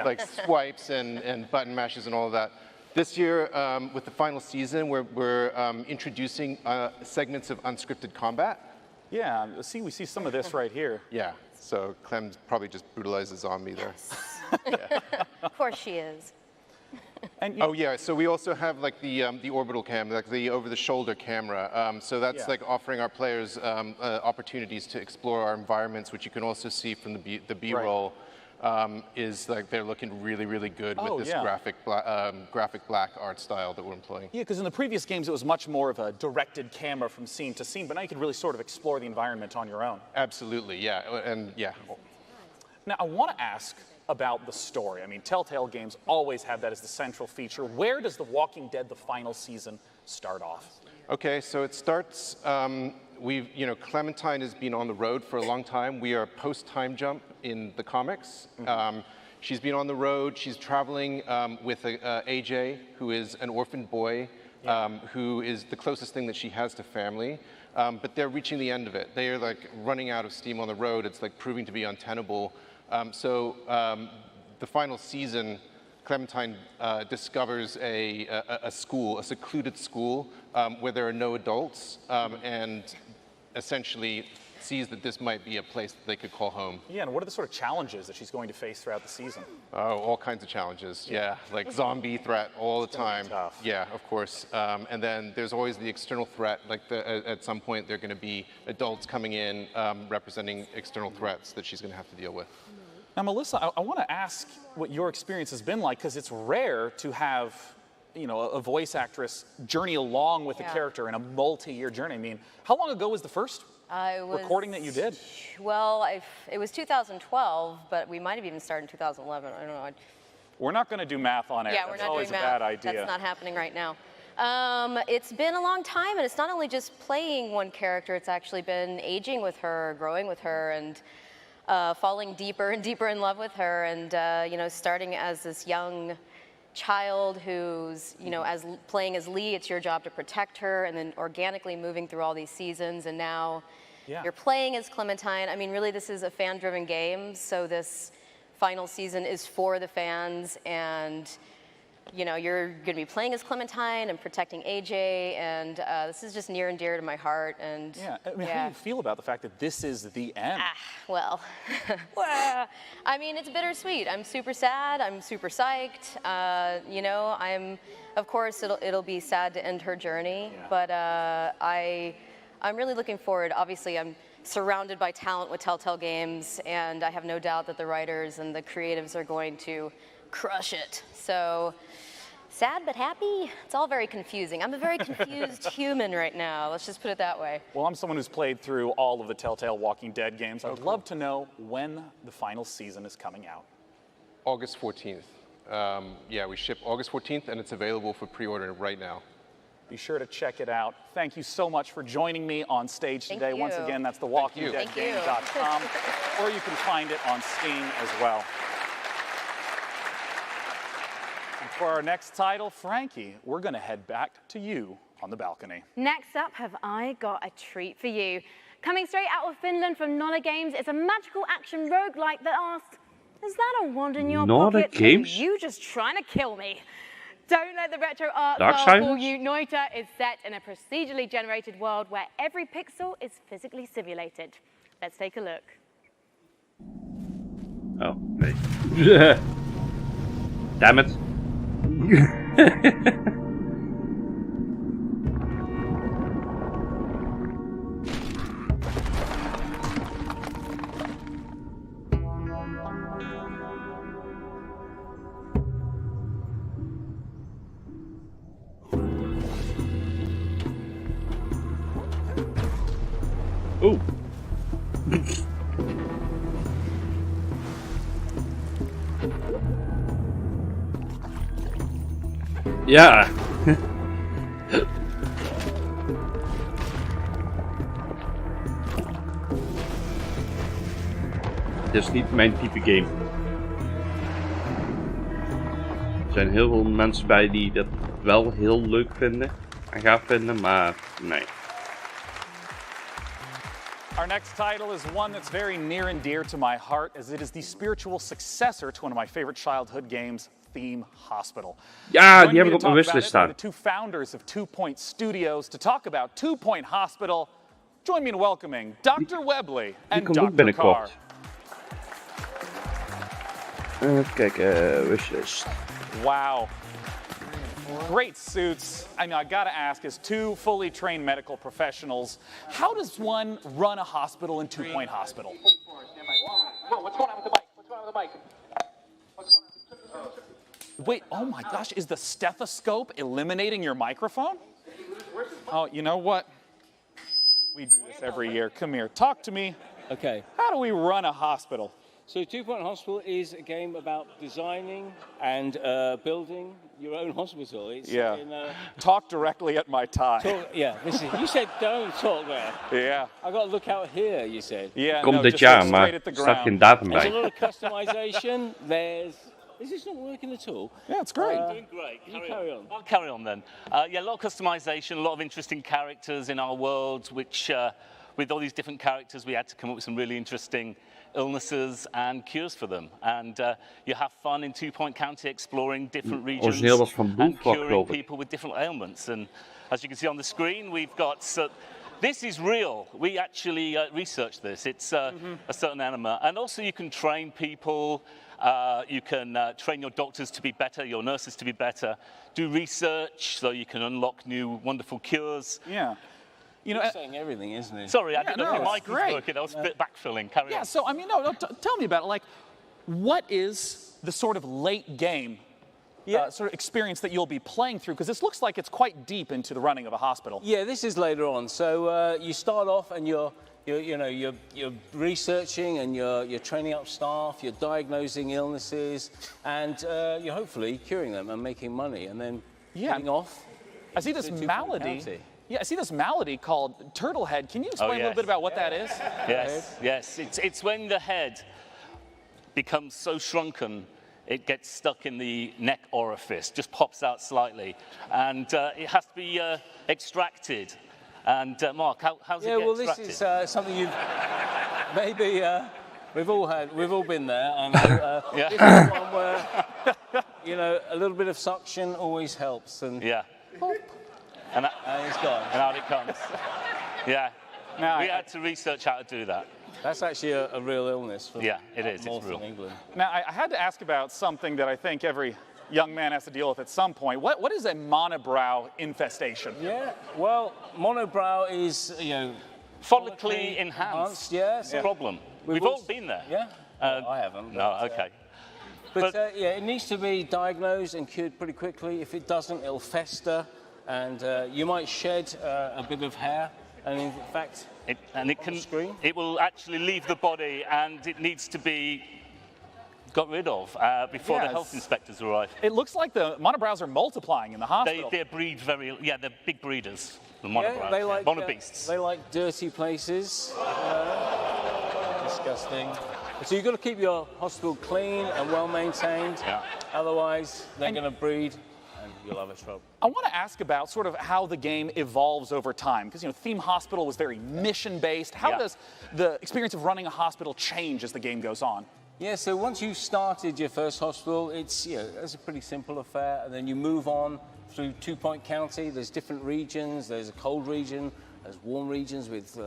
S18: like swipes and button mashes and all of that. This year, with the final season, we're introducing segments of unscripted combat.
S5: Yeah, we see some of this right here.
S18: Yeah, so Clem probably just brutalized a zombie there.
S17: Of course she is.
S18: And oh yeah, so we also have like the orbital cam, like the over-the-shoulder camera. So that's like offering our players opportunities to explore our environments, which you can also see from the B-roll. Is like they're looking really, really good with this graphic black art style that we're employing.
S5: Yeah, because in the previous games it was much more of a directed camera from scene to scene, but now you can really sort of explore the environment on your own.
S18: Absolutely, yeah, and yeah.
S5: Now I want to ask about the story. I mean, Telltale games always have that as the central feature. Where does The Walking Dead, the final season, start off?
S18: Okay, so it starts, Clementine has been on the road for a long time. We are post-time jump in the comics. She's been on the road. She's traveling with AJ, who is an orphan boy, who is the closest thing that she has to family. But they're reaching the end of it. They are like running out of steam on the road. It's like proving to be untenable. The final season, Clementine discovers a school, a secluded school, where there are no adults, and essentially sees that this might be a place that they could call home.
S5: Yeah, and what are the sort of challenges that she's going to face throughout the season?
S18: Oh, all kinds of challenges, yeah. Like zombie threat all the time.
S5: Tough.
S18: Yeah, of course. And then there's always the external threat, like at some point there are going to be adults coming in representing external threats that she's going to have to deal with.
S5: Now, Melissa, I want to ask what your experience has been like, because it's rare to have, a voice actress journey along with a character in a multi-year journey. I mean, how long ago was the first recording that you did?
S2: Well, it was 2012, but we might have even started in 2011. I don't know.
S5: We're not going to do math on air.
S2: Yeah, we're not doing math.
S5: That's always a bad idea.
S2: That's not happening right now. It's been a long time, and it's not only just playing one character, it's actually been aging with her, growing with her, and falling deeper and deeper in love with her, and starting as this young child who's, playing as Lee, it's your job to protect her, and then organically moving through all these seasons, and now you're playing as Clementine. I mean, really, this is a fan-driven game, so this final season is for the fans, and you're going to be playing as Clementine and protecting AJ, and this is just near and dear to my heart. And
S5: how do you feel about the fact that this is the end?
S2: Well, I mean, it's bittersweet. I'm super sad. I'm super psyched. Of course, it'll be sad to end her journey, but I'm really looking forward. Obviously, I'm surrounded by talent with Telltale Games, and I have no doubt that the writers and the creatives are going to crush it. So sad but happy. It's all very confusing. I'm a very confused human right now. Let's just put it that way.
S5: Well, I'm someone who's played through all of the Telltale Walking Dead games. I'd love to know when the final season is coming out.
S18: August 14th. We ship August 14th, and it's available for pre-order right now.
S5: Be sure to check it out. Thank you so much for joining me on stage today. Once again, that's thewalkingdeadgame.com, or you can find it on Steam as well. For our next title, Frankie, we're going to head back to you on the balcony.
S17: Next up, have I got a treat for you. Coming straight out of Finland from Nolla Games, it's a magical action roguelike that asks, is that a wand in your pocket?
S8: Games?
S17: Are you just trying to kill me? Don't let the retro art fool you. Noita is set in a procedurally generated world where every pixel is physically simulated. Let's take a look.
S8: Oh, nee. Damn it. Ooh. Ja. Dit is niet mijn type game. Er zijn heel veel mensen bij die dat wel heel leuk vinden en gaaf vinden, maar nee.
S5: Our next title is one that's very near and dear to my heart, as it is the spiritual successor to one of my favorite childhood games, Theme Hospital.
S8: Ja,
S5: Joining
S8: die heb
S5: me
S8: ik
S5: to
S8: op mijn
S5: talk
S8: wishlist
S5: about it are
S8: staan.
S5: the two founders of 2 Point Studios to talk about 2 Point Hospital. Join me in welcoming Dr. Webley and
S8: komt ook
S5: Dr.
S8: binnenkort.
S5: Carr.
S8: Even kijken, wishlist.
S5: Wow. Great suits. I mean, I gotta ask, as two fully trained medical professionals, how does one run a hospital in 2 Point Hospital?
S13: Whoa, what's going on with the mic? What's going on with the mic?
S5: Wait, oh my gosh, is the stethoscope eliminating your microphone? Oh, you know what? We do this every year. Come here, talk to me.
S20: Okay.
S5: How do we run a hospital?
S20: So 2 Point Hospital is a game about designing and building your own hospital. It's
S5: Yeah.
S20: in,
S5: Talk directly at my tie.
S20: You said don't talk there.
S5: Yeah.
S20: I got to look out here, you said.
S5: Yeah,
S8: Komt dit jaar, maar er staat geen datum
S20: There's a
S8: bij.
S20: lot of customization. Is this not working at all?
S5: Yeah, it's great.
S20: Doing great. Carry on.
S21: I'll carry on then. Yeah, a lot of customization, a lot of interesting characters in our world, which with all these different characters, we had to come up with some really interesting illnesses and cures for them. And you have fun in 2 Point County exploring different regions
S8: Origineel was van
S21: and
S8: Bullfrog,
S21: curing
S8: geloof ik.
S21: people with different ailments. And as you can see on the screen, we've got... this is real. We actually researched this. It's a certain animal. And also you can train people. You can train your doctors to be better, your nurses to be better. Do research so you can unlock new wonderful cures.
S5: Yeah. You know,
S20: He's saying everything, isn't he?
S21: Sorry, I didn't know if the mic was
S5: great.
S21: working. I was a bit backfilling. Carry
S5: Yeah,
S21: on.
S5: so I mean, no, tell me about it. Like, what is the sort of late game sort of experience that you'll be playing through? Because this looks like it's quite deep into the running of a hospital.
S20: Yeah, this is later on. So you start off and you're researching and you're training up staff, you're diagnosing illnesses, and you're hopefully curing them and making money, and then heading off.
S5: I see this
S20: to 2 Point
S5: malady.
S20: County.
S5: Yeah, I see this malady called turtle head. Can you explain a little
S21: yes.
S5: bit about what that is?
S21: Yes. It's when the head becomes so shrunken, it gets stuck in the neck orifice, just pops out slightly, and it has to be extracted. And Mark, how's it get
S20: well,
S21: extracted?
S20: this is something you've maybe we've all been there. I know,
S21: Yeah.
S20: This is one where a little bit of suction always helps, and
S21: and
S20: it's gone.
S21: And out it comes. Yeah.
S5: Now,
S21: we had to research how to do that.
S20: That's actually a real illness. For
S21: Yeah, it is. It's
S20: northern
S21: real.
S20: England.
S5: Now, I had to ask about something that I think every young man has to deal with at some point. What is a monobrow infestation?
S20: Yeah, well, monobrow is,
S21: follically enhanced.
S20: Yeah,
S21: It's a problem. We've all been there.
S20: Yeah. I haven't.
S21: No, okay.
S20: But it needs to be diagnosed and cured pretty quickly. If it doesn't, it'll fester, and you might shed a bit of hair. And in fact,
S21: it will actually leave the body, and it needs to be got rid of before the health inspectors arrive.
S5: It looks like the monobrows are multiplying in the hospital.
S21: They breed they're big breeders, the monobrows.
S20: they like
S21: monobeasts.
S20: They like dirty places. Disgusting. So you've got to keep your hospital clean and well maintained.
S21: Yeah.
S20: Otherwise, they're going to breed, and you'll have a trouble.
S5: I want to ask about sort of how the game evolves over time, because Theme Hospital was very mission-based. How does the experience of running a hospital change as the game goes on?
S20: Yeah, so once you've started your first hospital, it's a pretty simple affair, and then you move on through 2 Point County. There's different regions. There's a cold region. There's warm regions with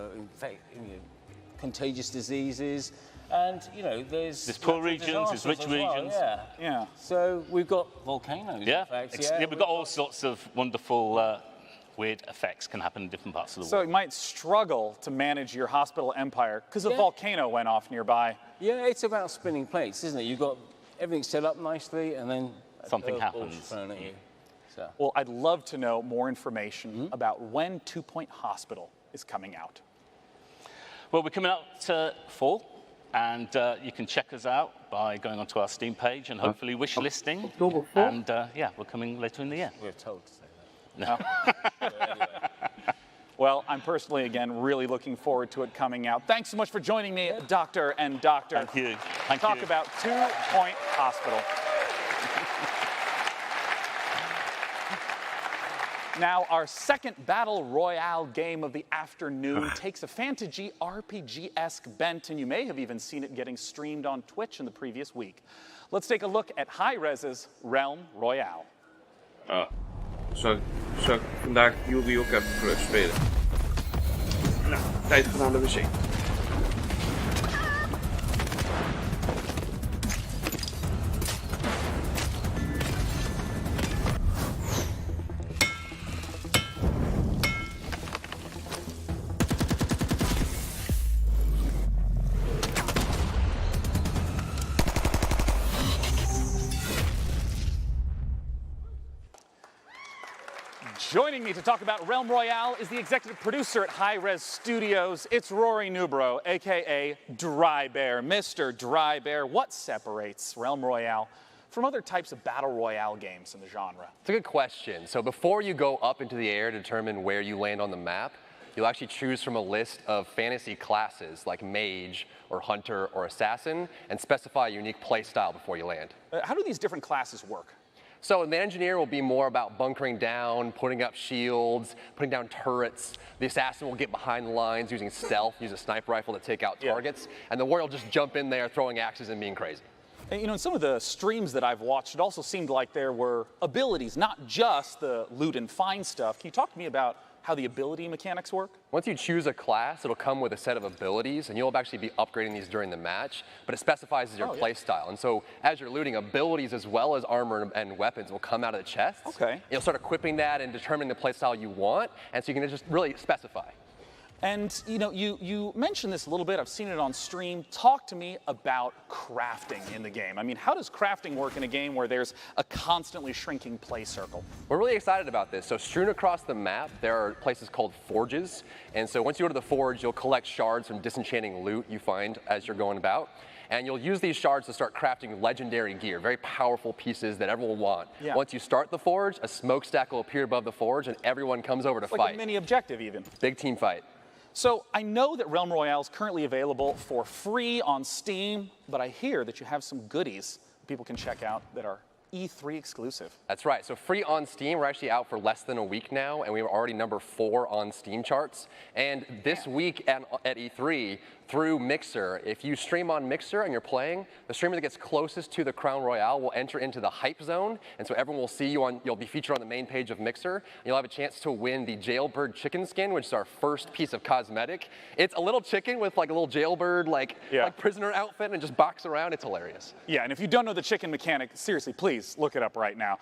S20: contagious diseases, and there's
S21: poor regions, there's rich regions.
S20: Yeah. So we've got volcanoes.
S21: Yeah,
S20: in fact.
S21: we've got all sorts of wonderful, weird effects can happen in different parts of the world.
S5: So you might struggle to manage your hospital empire because a volcano went off nearby.
S20: Yeah, it's about spinning plates, isn't it? You've got everything set up nicely, and then
S21: something
S20: a curveball's
S21: happens.
S20: thrown at you. So.
S5: Well, I'd love to know more information about when 2 Point Hospital is coming out.
S21: Well, we're coming out to fall, and you can check us out by going onto our Steam page and hopefully wish listing.
S8: October 4?
S21: And we're coming later in the year.
S20: We're told to say
S21: that.
S5: No. Well, I'm personally, again, really looking forward to it coming out. Thanks so much for joining me, Doctor and Doctor.
S21: Thank you.
S5: Talk about 2 Point Hospital. Now, our second Battle Royale game of the afternoon takes a fantasy RPG-esque bent, and you may have even seen it getting streamed on Twitch in the previous week. Let's take a look at Hi-Rez's Realm Royale.
S8: Zou ik vandaag Yubi ook even terug spelen? Nou, tijd voor naar de wc.
S5: Joining me to talk about Realm Royale is the executive producer at Hi-Rez Studios. It's Rory Newbrough, aka Dry Bear. Mr. Dry Bear, what separates Realm Royale from other types of battle royale games in the genre?
S6: It's a good question. So before you go up into the air to determine where you land on the map, you'll actually choose from a list of fantasy classes like mage or hunter or assassin and specify a unique play style before you land.
S5: How do these different classes work?
S6: So the engineer will be more about bunkering down, putting up shields, putting down turrets. The assassin will get behind the lines using stealth, use a sniper rifle to take out targets. And the warrior will just jump in there throwing axes and being crazy.
S5: And, you know, in some of the streams that I've watched, it also seemed like there were abilities, not just the loot and find stuff. Can you talk to me about how the ability mechanics work?
S6: Once you choose a class, it'll come with a set of abilities, and you'll actually be upgrading these during the match, but it specifies your play style. And so as you're looting, abilities as well as armor and weapons will come out of the chests.
S5: Okay.
S6: You'll start equipping that and determining the play style you want, and so you can just really specify.
S5: And you know, you mentioned this a little bit. I've seen it on stream. Talk to me about crafting in the game. I mean, how does crafting work in a game where there's a constantly shrinking play circle?
S6: We're really excited about this. So strewn across the map, there are places called forges. And so once you go to the forge, you'll collect shards from disenchanting loot you find as you're going about. And you'll use these shards to start crafting legendary gear, very powerful pieces that everyone will want.
S5: Yeah.
S6: Once you start the forge, a smokestack will appear above the forge, and everyone comes over to
S5: It's like
S6: fight.
S5: a mini objective even.
S6: Big team fight.
S5: So I know that Realm Royale is currently available for free on Steam, but I hear that you have some goodies people can check out that are E3 exclusive.
S6: That's right. So free on Steam, we're actually out for less than a week now, and we were already number 4 on Steam charts. And this week at E3, through Mixer, if you stream on Mixer and you're playing, the streamer that gets closest to the Crown Royale will enter into the hype zone, and so everyone will see you on, you'll be featured on the main page of Mixer, and you'll have a chance to win the Jailbird chicken skin, which is our first piece of cosmetic. It's a little chicken with like a little jailbird, like prisoner outfit, and just box around. It's hilarious.
S5: Yeah, and if you don't know the chicken mechanic, seriously, please look it up right now.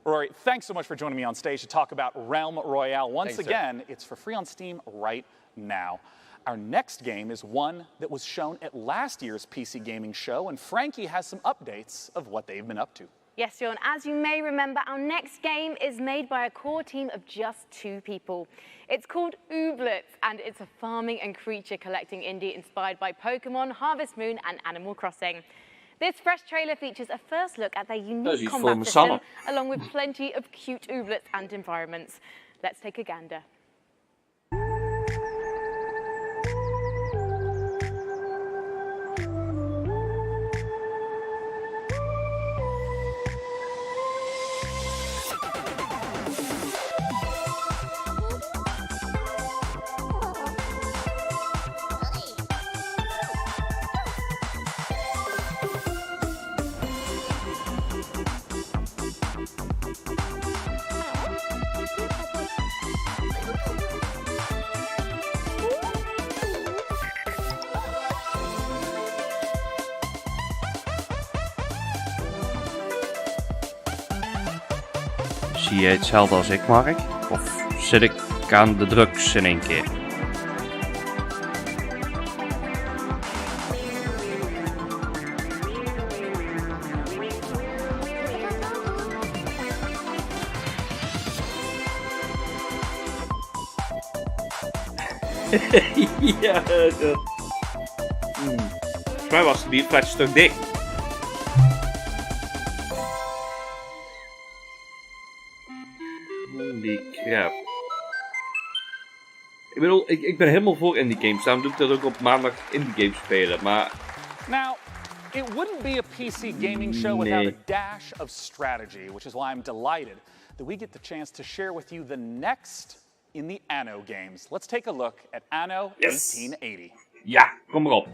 S5: Rory, thanks so much for joining me on stage to talk about Realm Royale. Once again, it's for free on Steam right now. Our next game is one that was shown at last year's PC Gaming Show, and Frankie has some updates of what they've been up to.
S17: Yes, John, as you may remember, our next game is made by a core team of just 2 people. It's called Ooblets, and it's a farming and creature collecting indie inspired by Pokemon, Harvest Moon, and Animal Crossing. This fresh trailer features a first look at their unique combat system, along with plenty of cute ooblets and environments. Let's take a gander.
S8: Zie jij hetzelfde als ik, Mark? Of zit ik aan de drugs in één keer? Ja, volgens mij was het bierflesje een stuk dik. Holy crap. Ik bedoel, ik ben helemaal voor indie games. Daarom doe ik dat ook op maandag indie games spelen, maar...
S5: Now, it wouldn't be a PC gaming show without a dash of strategy, which is why I'm delighted that we get the chance to share with you the next in the Anno games. Let's take a look at Anno 1880.
S8: Ja, kom maar op.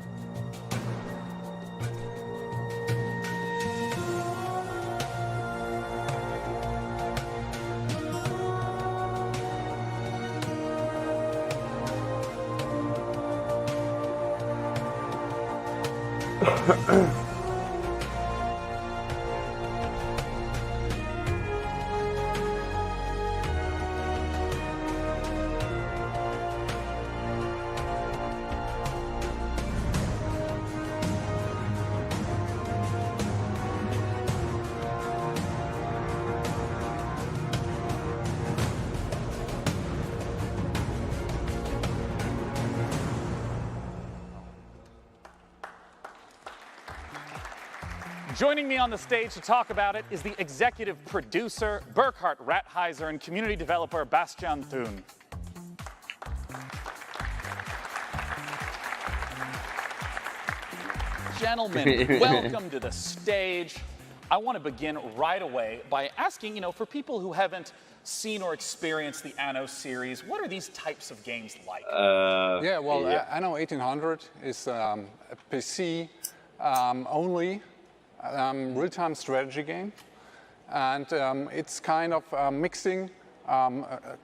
S5: Joining me on the stage to talk about it is the executive producer, Burkhard Rattheiser, and community developer, Bastian Thun. Gentlemen, welcome to the stage. I want to begin right away by asking, for people who haven't seen or experienced the Anno series, what are these types of games like?
S9: Anno 1800 is a PC only real-time strategy game, and it's kind of mixing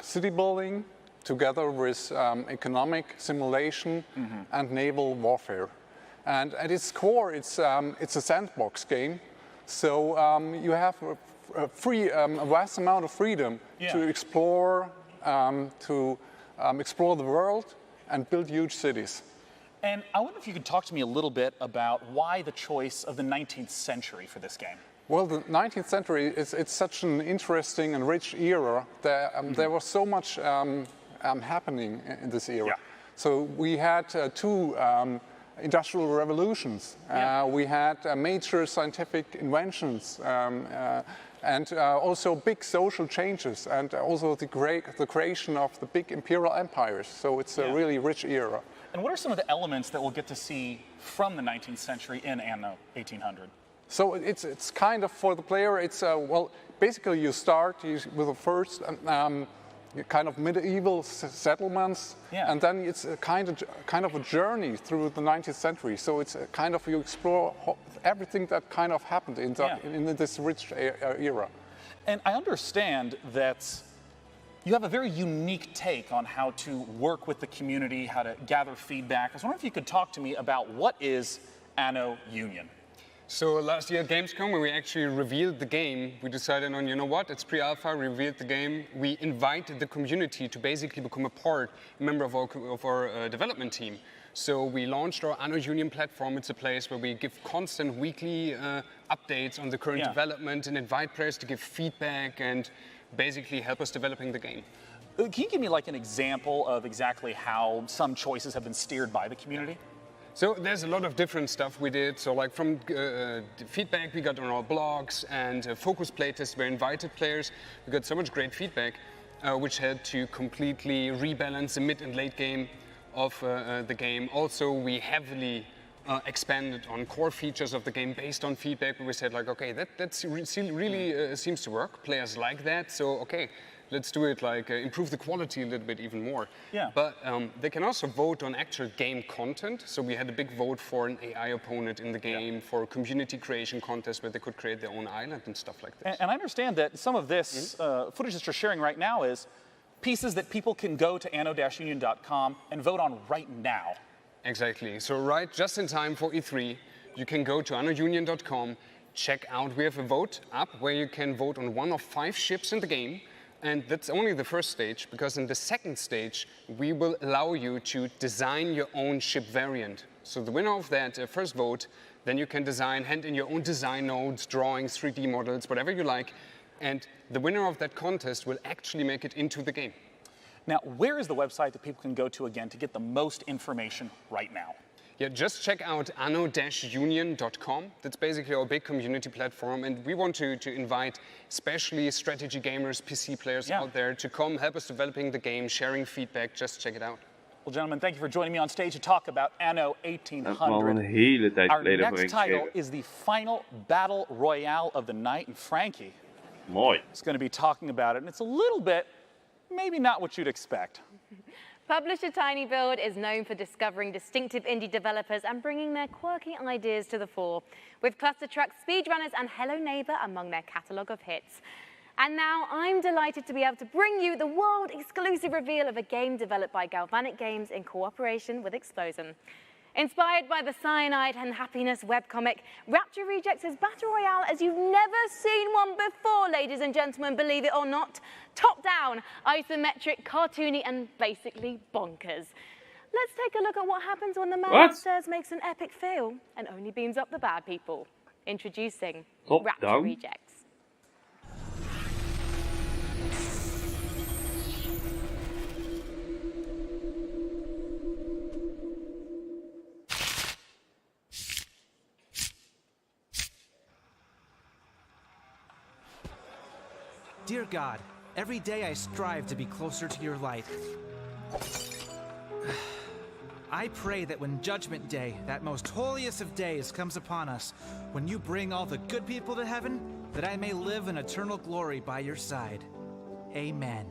S9: city building together with economic simulation and naval warfare. And at its core, it's a sandbox game, so you have a vast amount of freedom to explore the world and build huge cities.
S5: And I wonder if you could talk to me a little bit about why the choice of the 19th century for this game.
S9: Well, the 19th century, it's such an interesting and rich era. There was so much happening in this era. So we had two industrial revolutions. We had major scientific inventions and also big social changes, and also the creation of the big imperial empires. So it's a really rich era.
S5: And what are some of the elements that we'll get to see from the 19th century in Anno 1800?
S9: So it's kind of, for the player, it's, basically you start with the first kind of medieval settlements, and then it's a kind of a journey through the 19th century. So it's a kind of, you explore everything that kind of happened in this rich era.
S5: And I understand that you have a very unique take on how to work with the community, how to gather feedback. I was wondering if you could talk to me about what is Anno Union.
S22: So last year at Gamescom, when we actually revealed the game, we decided on, it's pre-alpha, we revealed the game. We invited the community to basically become a member of our development team. So we launched our Anno Union platform. It's a place where we give constant weekly updates on the current development and invite players to give feedback and basically help us developing the game.
S5: Can you give me like an example of exactly how some choices have been steered by the community?
S22: So there's a lot of different stuff we did. So like from feedback we got on our blogs and focus playtests where invited players. We got so much great feedback, which had to completely rebalance the mid and late game of the game. Also, we heavily expanded on core features of the game based on feedback. We said like, okay, that really seems to work. Players like that, so okay, let's do it, like improve the quality a little bit even more.
S5: Yeah.
S22: But they can also vote on actual game content. So we had a big vote for an AI opponent in the game, for a community creation contest where they could create their own island and stuff like this.
S5: And I understand that some of this footage that you're sharing right now is pieces that people can go to anno-union.com and vote on right now.
S22: Exactly. So just in time for E3, you can go to anno-union.com, check out, we have a vote up where you can vote on one of 5 ships in the game. And that's only the first stage, because in the second stage, we will allow you to design your own ship variant. So the winner of that first vote, then you can hand in your own design nodes, drawings, 3D models, whatever you like. And the winner of that contest will actually make it into the game.
S5: Now, where is the website that people can go to again to get the most information right now?
S22: Yeah, just check out anno-union.com. That's basically our big community platform, and we want to invite especially strategy gamers, PC players out there to come help us developing the game, sharing feedback. Just check it out.
S5: Well, gentlemen, thank you for joining me on stage to talk about Anno 1800. Our next title is the final battle royale of the night, and Frankie,
S8: Mooi.
S5: is going to be talking about it, and it's a little bit, maybe not what you'd expect.
S17: Publisher tinyBuild is known for discovering distinctive indie developers and bringing their quirky ideas to the fore, with Cluster Truck, Speedrunners, and Hello Neighbor among their catalogue of hits. And now I'm delighted to be able to bring you the world-exclusive reveal of a game developed by Galvanic Games in cooperation with Explosion. Inspired by the Cyanide and Happiness webcomic, Rapture Rejects is Battle Royale as you've never seen one before, ladies and gentlemen, believe it or not. Top-down, isometric, cartoony, and basically bonkers. Let's take a look at what happens when the man upstairs makes an epic fail and only beams up the bad people. Introducing Rapture Rejects.
S10: Dear God, every day I strive to be closer to your light. I pray that when Judgment Day, that most holiest of days, comes upon us, when you bring all the good people to heaven, that I may live in eternal glory by your side. Amen.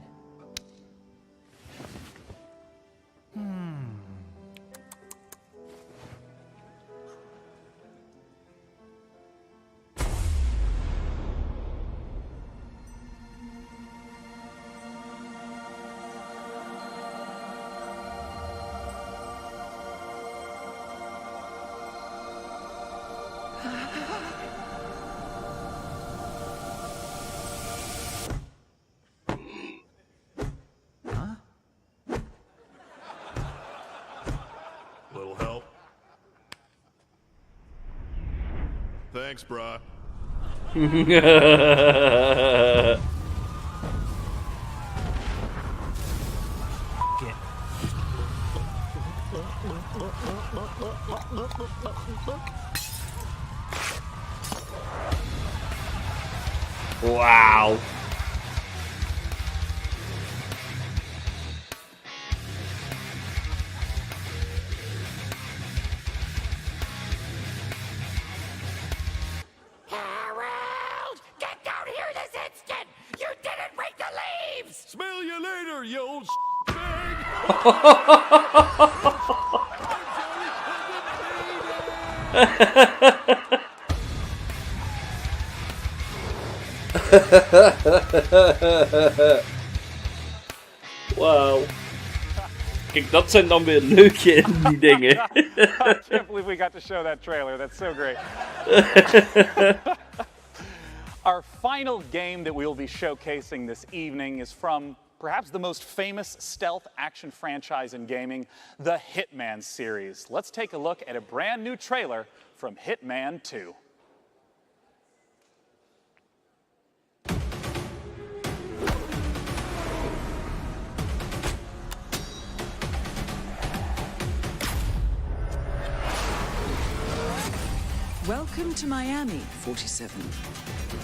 S12: Little help? Thanks, brah.
S8: Wow.
S12: Harold! Get down here this instant! You didn't wake the leaves! Smell you later, you old
S8: Wauw. Kijk, dat zijn dan weer leuke indie dingen.
S5: I can't believe we got to show that trailer. That's so great. Our final game that we'll be showcasing this evening is from perhaps the most famous stealth action franchise in gaming, the Hitman series. Let's take a look at a brand new trailer from Hitman 2.
S23: Welcome to Miami, 47.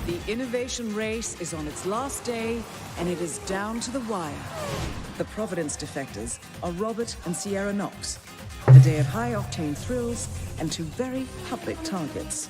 S23: The innovation race is on its last day, and it is down to the wire. The Providence defectors are Robert and Sierra Knox. A day of high-octane thrills and two very public targets.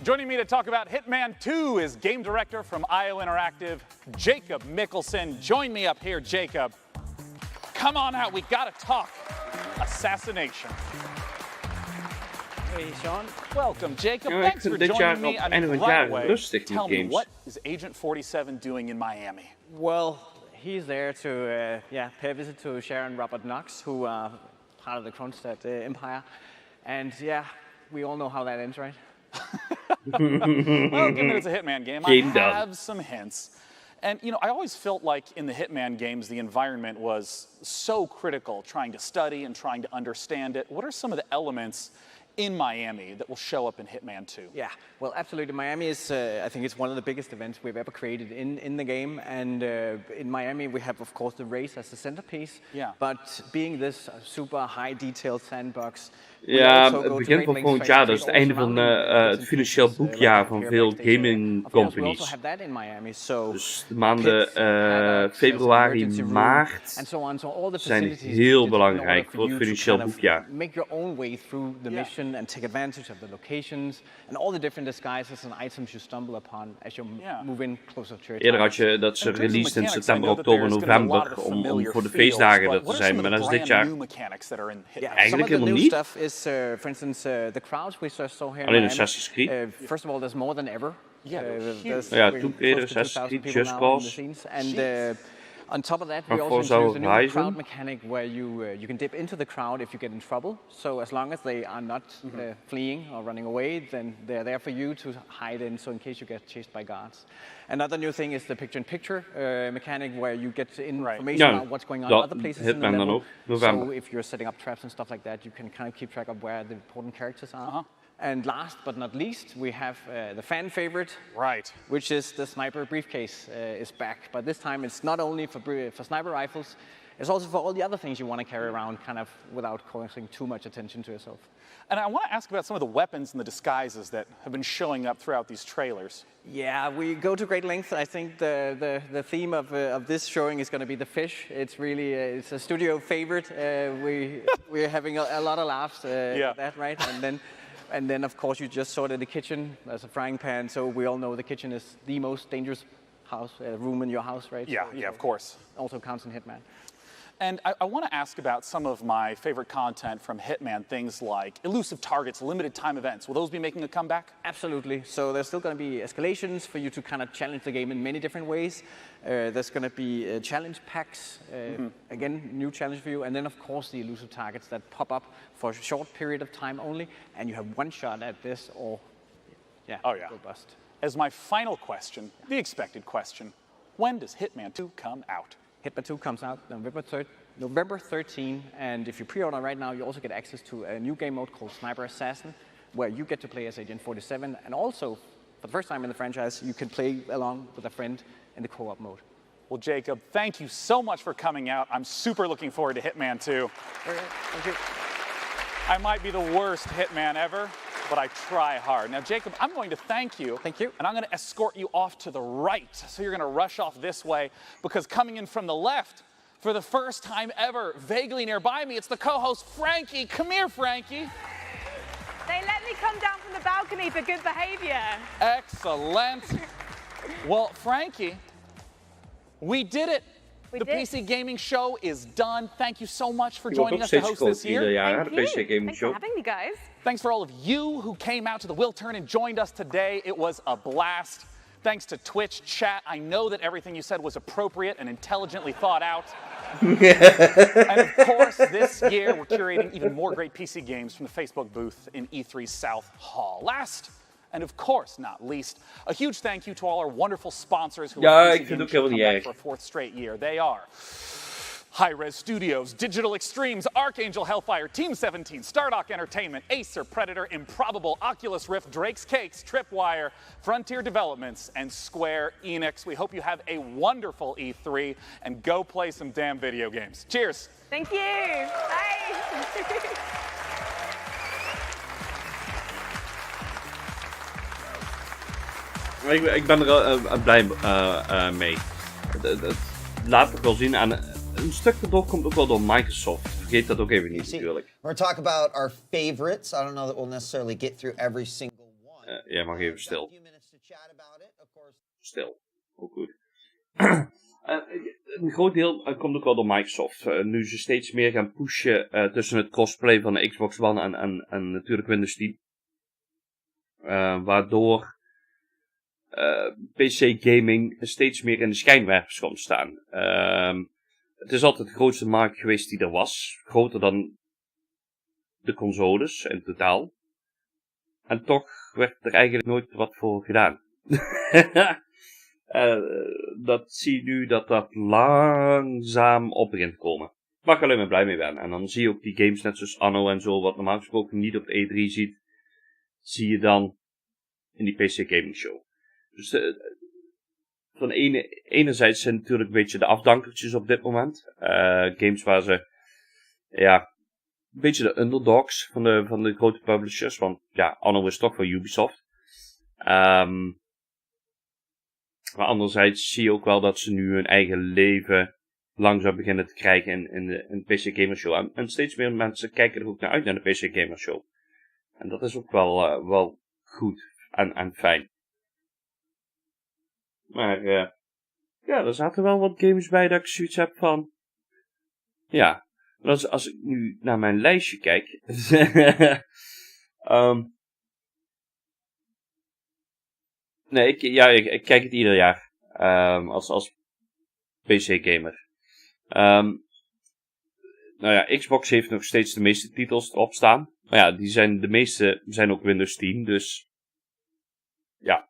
S5: Joining me to talk about Hitman 2 is game director from IO Interactive, Jacob Mickelson. Join me up here, Jacob. Come on out, we gotta talk. Assassination.
S24: Hey, Sean.
S5: Welcome, Jacob.
S8: Ja,
S5: Thanks for joining me.
S8: einde van het
S5: right
S8: jaar
S5: away,
S8: rustig
S5: tell
S8: met
S5: me,
S8: games.
S5: what is Agent 47 doing in Miami?
S24: Well, he's there to pay a visit to Sharon Robert Knox, who are part of the Kronstadt Empire. And yeah, we all know how that ends, right?
S5: Well, given it's a Hitman game, I
S8: Game done.
S5: have some hints. And, you know, I always felt like in the Hitman games, the environment was so critical, trying to study and trying to understand it. What are some of the elements in Miami that will show up in Hitman 2?
S24: Yeah, well, absolutely. Miami is, I think it's one of the biggest events we've ever created in the game. And in Miami, we have, of course, the race as the centerpiece.
S5: Yeah.
S24: But being this super high detailed sandbox.
S8: Ja, het begin van volgend jaar, dat is het einde van het financieel boekjaar van veel gaming companies. Dus de maanden februari, maart zijn heel belangrijk voor het financieel boekjaar.
S24: Make your own way through the mission and take advantage of the locations and all the different disguises and items you stumble upon as you move in closer to your
S8: Eerder had je dat ze released in september, oktober, november om voor de feestdagen er te zijn, maar dat is dit jaar eigenlijk helemaal niet.
S24: For instance, the crowds we saw here.
S8: Alleen Assassin's Creed.
S24: First of all, there's more than ever.
S8: Ja, Tomb Raider, Assassin's Creed, Just Cause.
S24: And on top of that, we also introduced a new crowd mechanic where you can dip into the crowd if you get in trouble. So as long as they are not fleeing or running away, then they're there for you to hide in. So in case you get chased by guards. Another new thing is the picture-in-picture mechanic where you get information about what's going on in other places in the level. So if you're setting up traps and stuff like that, you can kind of keep track of where the important characters are. And last but not least, we have the fan favorite, which is the sniper briefcase is back. But this time it's not only for sniper rifles, it's also for all the other things you want to carry around kind of without causing too much attention to yourself.
S5: And I want to ask about some of the weapons and the disguises that have been showing up throughout these trailers.
S24: Yeah, we go to great lengths. I think the theme of this showing is going to be the fish. It's really it's a studio favorite. We're having a lot of laughs at that, right? And then, of course, you just saw it in the kitchen as a frying pan. So we all know the kitchen is the most dangerous room in your house, right?
S5: Yeah,
S24: so
S5: of course.
S24: Also counts in Hitman.
S5: And I want to ask about some of my favorite content from Hitman, things like elusive targets, limited time events. Will those be making a comeback?
S24: Absolutely. So there's still going to be escalations for you to kind of challenge the game in many different ways. There's going to be challenge packs, again, new challenge for you. And then, of course, the elusive targets that pop up for a short period of time only. And you have one shot at this or, go bust.
S5: As my final question, the expected question, when does Hitman 2 come out?
S24: Hitman 2 comes out November 13, and if you pre-order right now, you also get access to a new game mode called Sniper Assassin, where you get to play as Agent 47, and also, for the first time in the franchise, you can play along with a friend in the co-op mode.
S5: Well, Jacob, thank you so much for coming out. I'm super looking forward to Hitman 2.
S24: Thank you.
S5: I might be the worst Hitman ever, but I try hard. Now, Jacob, I'm going to thank you.
S24: Thank you.
S5: And I'm going to escort you off to the right. So you're going to rush off this way, because coming in from the left, for the first time ever, vaguely nearby me, it's the co-host, Frankie. Come here, Frankie.
S17: They let me come down from the balcony for good behavior.
S5: Excellent. Well, Frankie, we did it. The PC Gaming Show is done. Thank you so much for joining us to host this year.
S17: Thanks for having me, guys.
S5: Thanks for all of you who came out to the Wiltern and joined us today. It was a blast. Thanks to Twitch chat. I know that everything you said was appropriate and intelligently thought out. And of course, this year we're curating even more great PC games from the Facebook booth in E3 South Hall. Last, and of course not least, a huge thank you to all our wonderful sponsors who are come back for a fourth straight year. They are Hi-Res Studios, Digital Extremes, Archangel Hellfire, Team 17, Stardock Entertainment, Acer, Predator, Improbable, Oculus Rift, Drake's Cakes, Tripwire, Frontier Developments, and Square Enix. We hope you have a wonderful E3 and go play some damn video games. Cheers.
S17: Thank you. Bye.
S8: Ik ben er blij mee. Laat het wel zien aan een stuk erdoor komt ook wel door Microsoft. Vergeet dat ook even niet natuurlijk.
S1: We're going to talk about our favorites. I don't know that we'll necessarily get through every single one.
S8: Jij mag even stil. Stil. Ook goed. Een groot deel komt ook wel door Microsoft. Nu ze steeds meer gaan pushen tussen het crossplay van de Xbox One en natuurlijk Windows 10. Waardoor PC gaming steeds meer in de schijnwerpers komt staan. Het is altijd de grootste markt geweest die er was. Groter dan de consoles in totaal. En toch werd er eigenlijk nooit wat voor gedaan. Dat zie je nu dat langzaam op begint te komen. Waar ik alleen maar blij mee ben. En dan zie je ook die games net zoals Anno en zo, wat normaal gesproken niet op E3 ziet, zie je dan in die PC Gaming Show. Dus van enerzijds zijn natuurlijk een beetje de afdankertjes op dit moment. Games waar ze, ja, een beetje de underdogs van de grote publishers. Want ja, Anno is toch van Ubisoft. Maar anderzijds zie je ook wel dat ze nu hun eigen leven langzaam beginnen te krijgen in de PC Gamer Show. En steeds meer mensen kijken er ook naar uit naar de PC Gamer Show. En dat is ook wel goed en fijn. Maar ja, er zaten wel wat games bij dat ik zoiets heb van... Ja, als ik nu naar mijn lijstje kijk... nee, ik kijk het ieder jaar. Als PC-gamer. Nou ja, Xbox heeft nog steeds de meeste titels erop staan. Maar ja, de meeste zijn ook Windows 10, dus... Ja,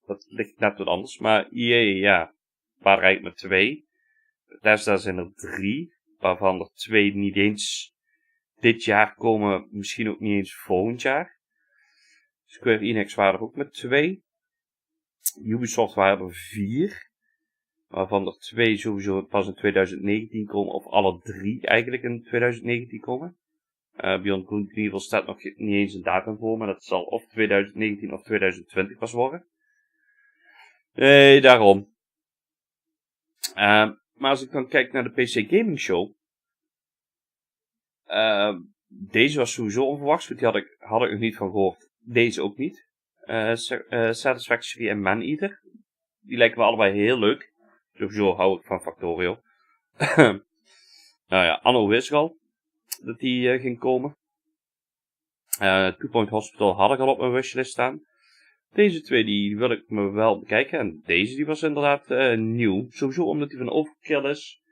S8: dat ligt net wat anders. Maar EA, ja, waren er eigenlijk maar 2. Bethesda zijn er 3. Waarvan er 2 niet eens dit jaar komen. Misschien ook niet eens volgend jaar. Square Enix waren er ook met 2. Ubisoft waren er 4. Waarvan er 2 sowieso pas in 2019 komen. Of alle 3 eigenlijk in 2019 komen. Beyond Good and Evil staat nog niet eens een datum voor. Maar dat zal of 2019 of 2020 pas worden. Nee, daarom. Maar als ik dan kijk naar de PC Gaming Show. Deze was sowieso onverwachts. Want die had ik nog niet van gehoord. Deze ook niet. Satisfactory en Maneater. Die lijken me allebei heel leuk. Sowieso hou ik van Factorio. Nou ja, Anno wist al dat die ging komen. Two Point Hospital had ik al op mijn wishlist staan. Deze 2 die wil ik me wel bekijken. En deze die was inderdaad nieuw. Sowieso omdat die van Overkill is.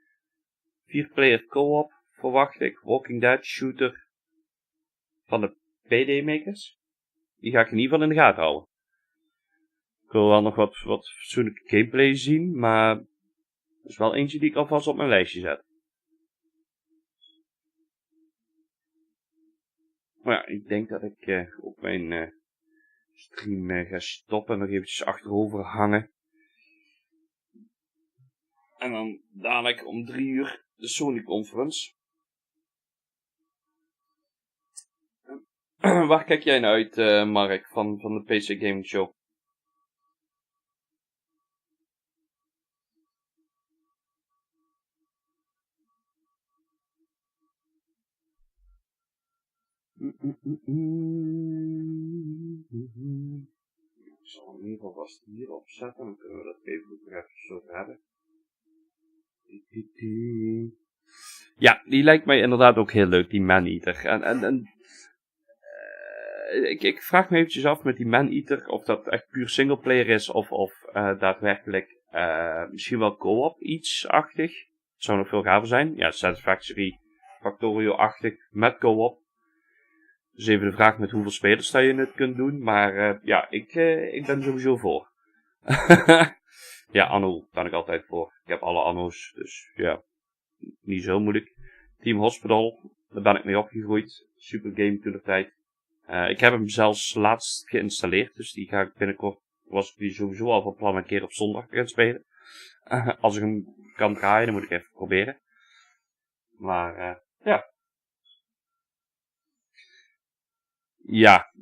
S8: 4-player co-op verwacht ik. Walking Dead shooter van de PD Makers. Die ga ik in ieder geval in de gaten houden. Ik wil wel nog wat fatsoenlijke gameplay zien. Maar dat is wel eentje die ik alvast op mijn lijstje zet. Maar ja, ik denk dat ik op mijn stream ga stoppen en nog eventjes achterover hangen. En dan dadelijk om 3 uur de Sony Conference. Waar kijk jij naar uit, Mark, van de PC Gaming Show? Ik zal in ieder geval vast hierop zetten, dan kunnen we dat even goed even zo redden. Ja, die lijkt mij inderdaad ook heel leuk, die Maneater. Ik vraag me eventjes af met die Maneater of dat echt puur singleplayer is of daadwerkelijk misschien wel co-op iets-achtig. Het zou nog veel gaver zijn. Ja, Satisfactory, Factorio-achtig met co-op. Dus even de vraag met hoeveel spelers dat je het kunt doen. Maar ja, ik ben sowieso voor. Ja, Anno ben ik altijd voor. Ik heb alle Anno's, dus ja, niet zo moeilijk. Team Hospital, daar ben ik mee opgegroeid. Super game toen de tijd. Ik heb hem zelfs laatst geïnstalleerd, dus die ga ik binnenkort, was ik die sowieso al van plan een keer op zondag te gaan spelen. Als ik hem kan draaien, dan moet ik even proberen. Maar ja. Ja,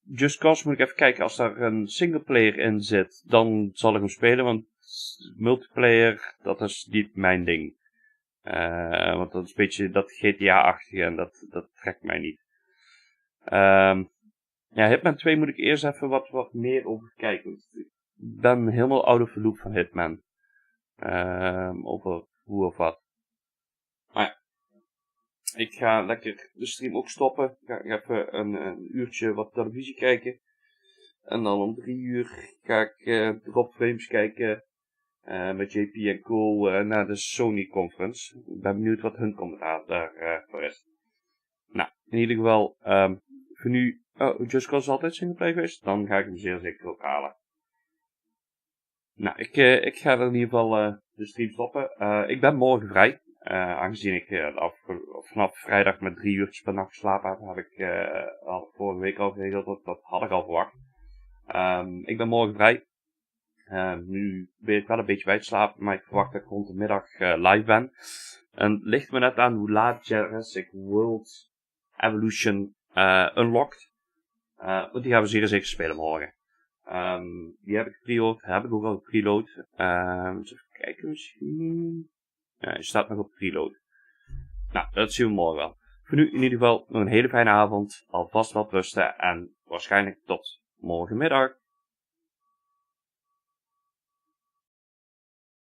S8: Just Cause moet ik even kijken. Als daar een singleplayer in zit, dan zal ik hem spelen. Want multiplayer, dat is niet mijn ding. Want dat is een beetje dat GTA-achtige en dat trekt mij niet. Ja, Hitman 2 moet ik eerst even wat meer over kijken. Want ik ben helemaal out of the loop van Hitman. Over hoe of wat. Maar ja. Ik ga lekker de stream ook stoppen. Ik ga even een uurtje wat televisie kijken. En dan om 3 uur ga ik Drop Frames kijken. Met JP en Co. Naar de Sony Conference. Ik ben benieuwd wat hun commentaar daarvoor is. Nou, in ieder geval, voor nu Just Cause is altijd singleplayer geweest? Dan ga ik hem zeer zeker ook halen. Nou, ik ga er in ieder geval de stream stoppen. Ik ben morgen vrij. Aangezien ik vanaf vrijdag met 3 uurtjes per nacht geslapen heb, heb ik al vorige week al geregeld. Dat had ik al verwacht. Ik ben morgen vrij. Nu ben ik wel een beetje bijslapen, maar ik verwacht dat ik rond de middag live ben. En het ligt me net aan hoe laat Jurassic World Evolution unlocked. Want die gaan we zeer zeker spelen morgen. Die heb ik gepreload, heb ik ook al gepreload. Even kijken misschien. Ja, je staat nog op preload. Nou, dat zien we morgen wel. Voor nu in ieder geval nog een hele fijne avond. Alvast wel rusten en waarschijnlijk tot morgenmiddag.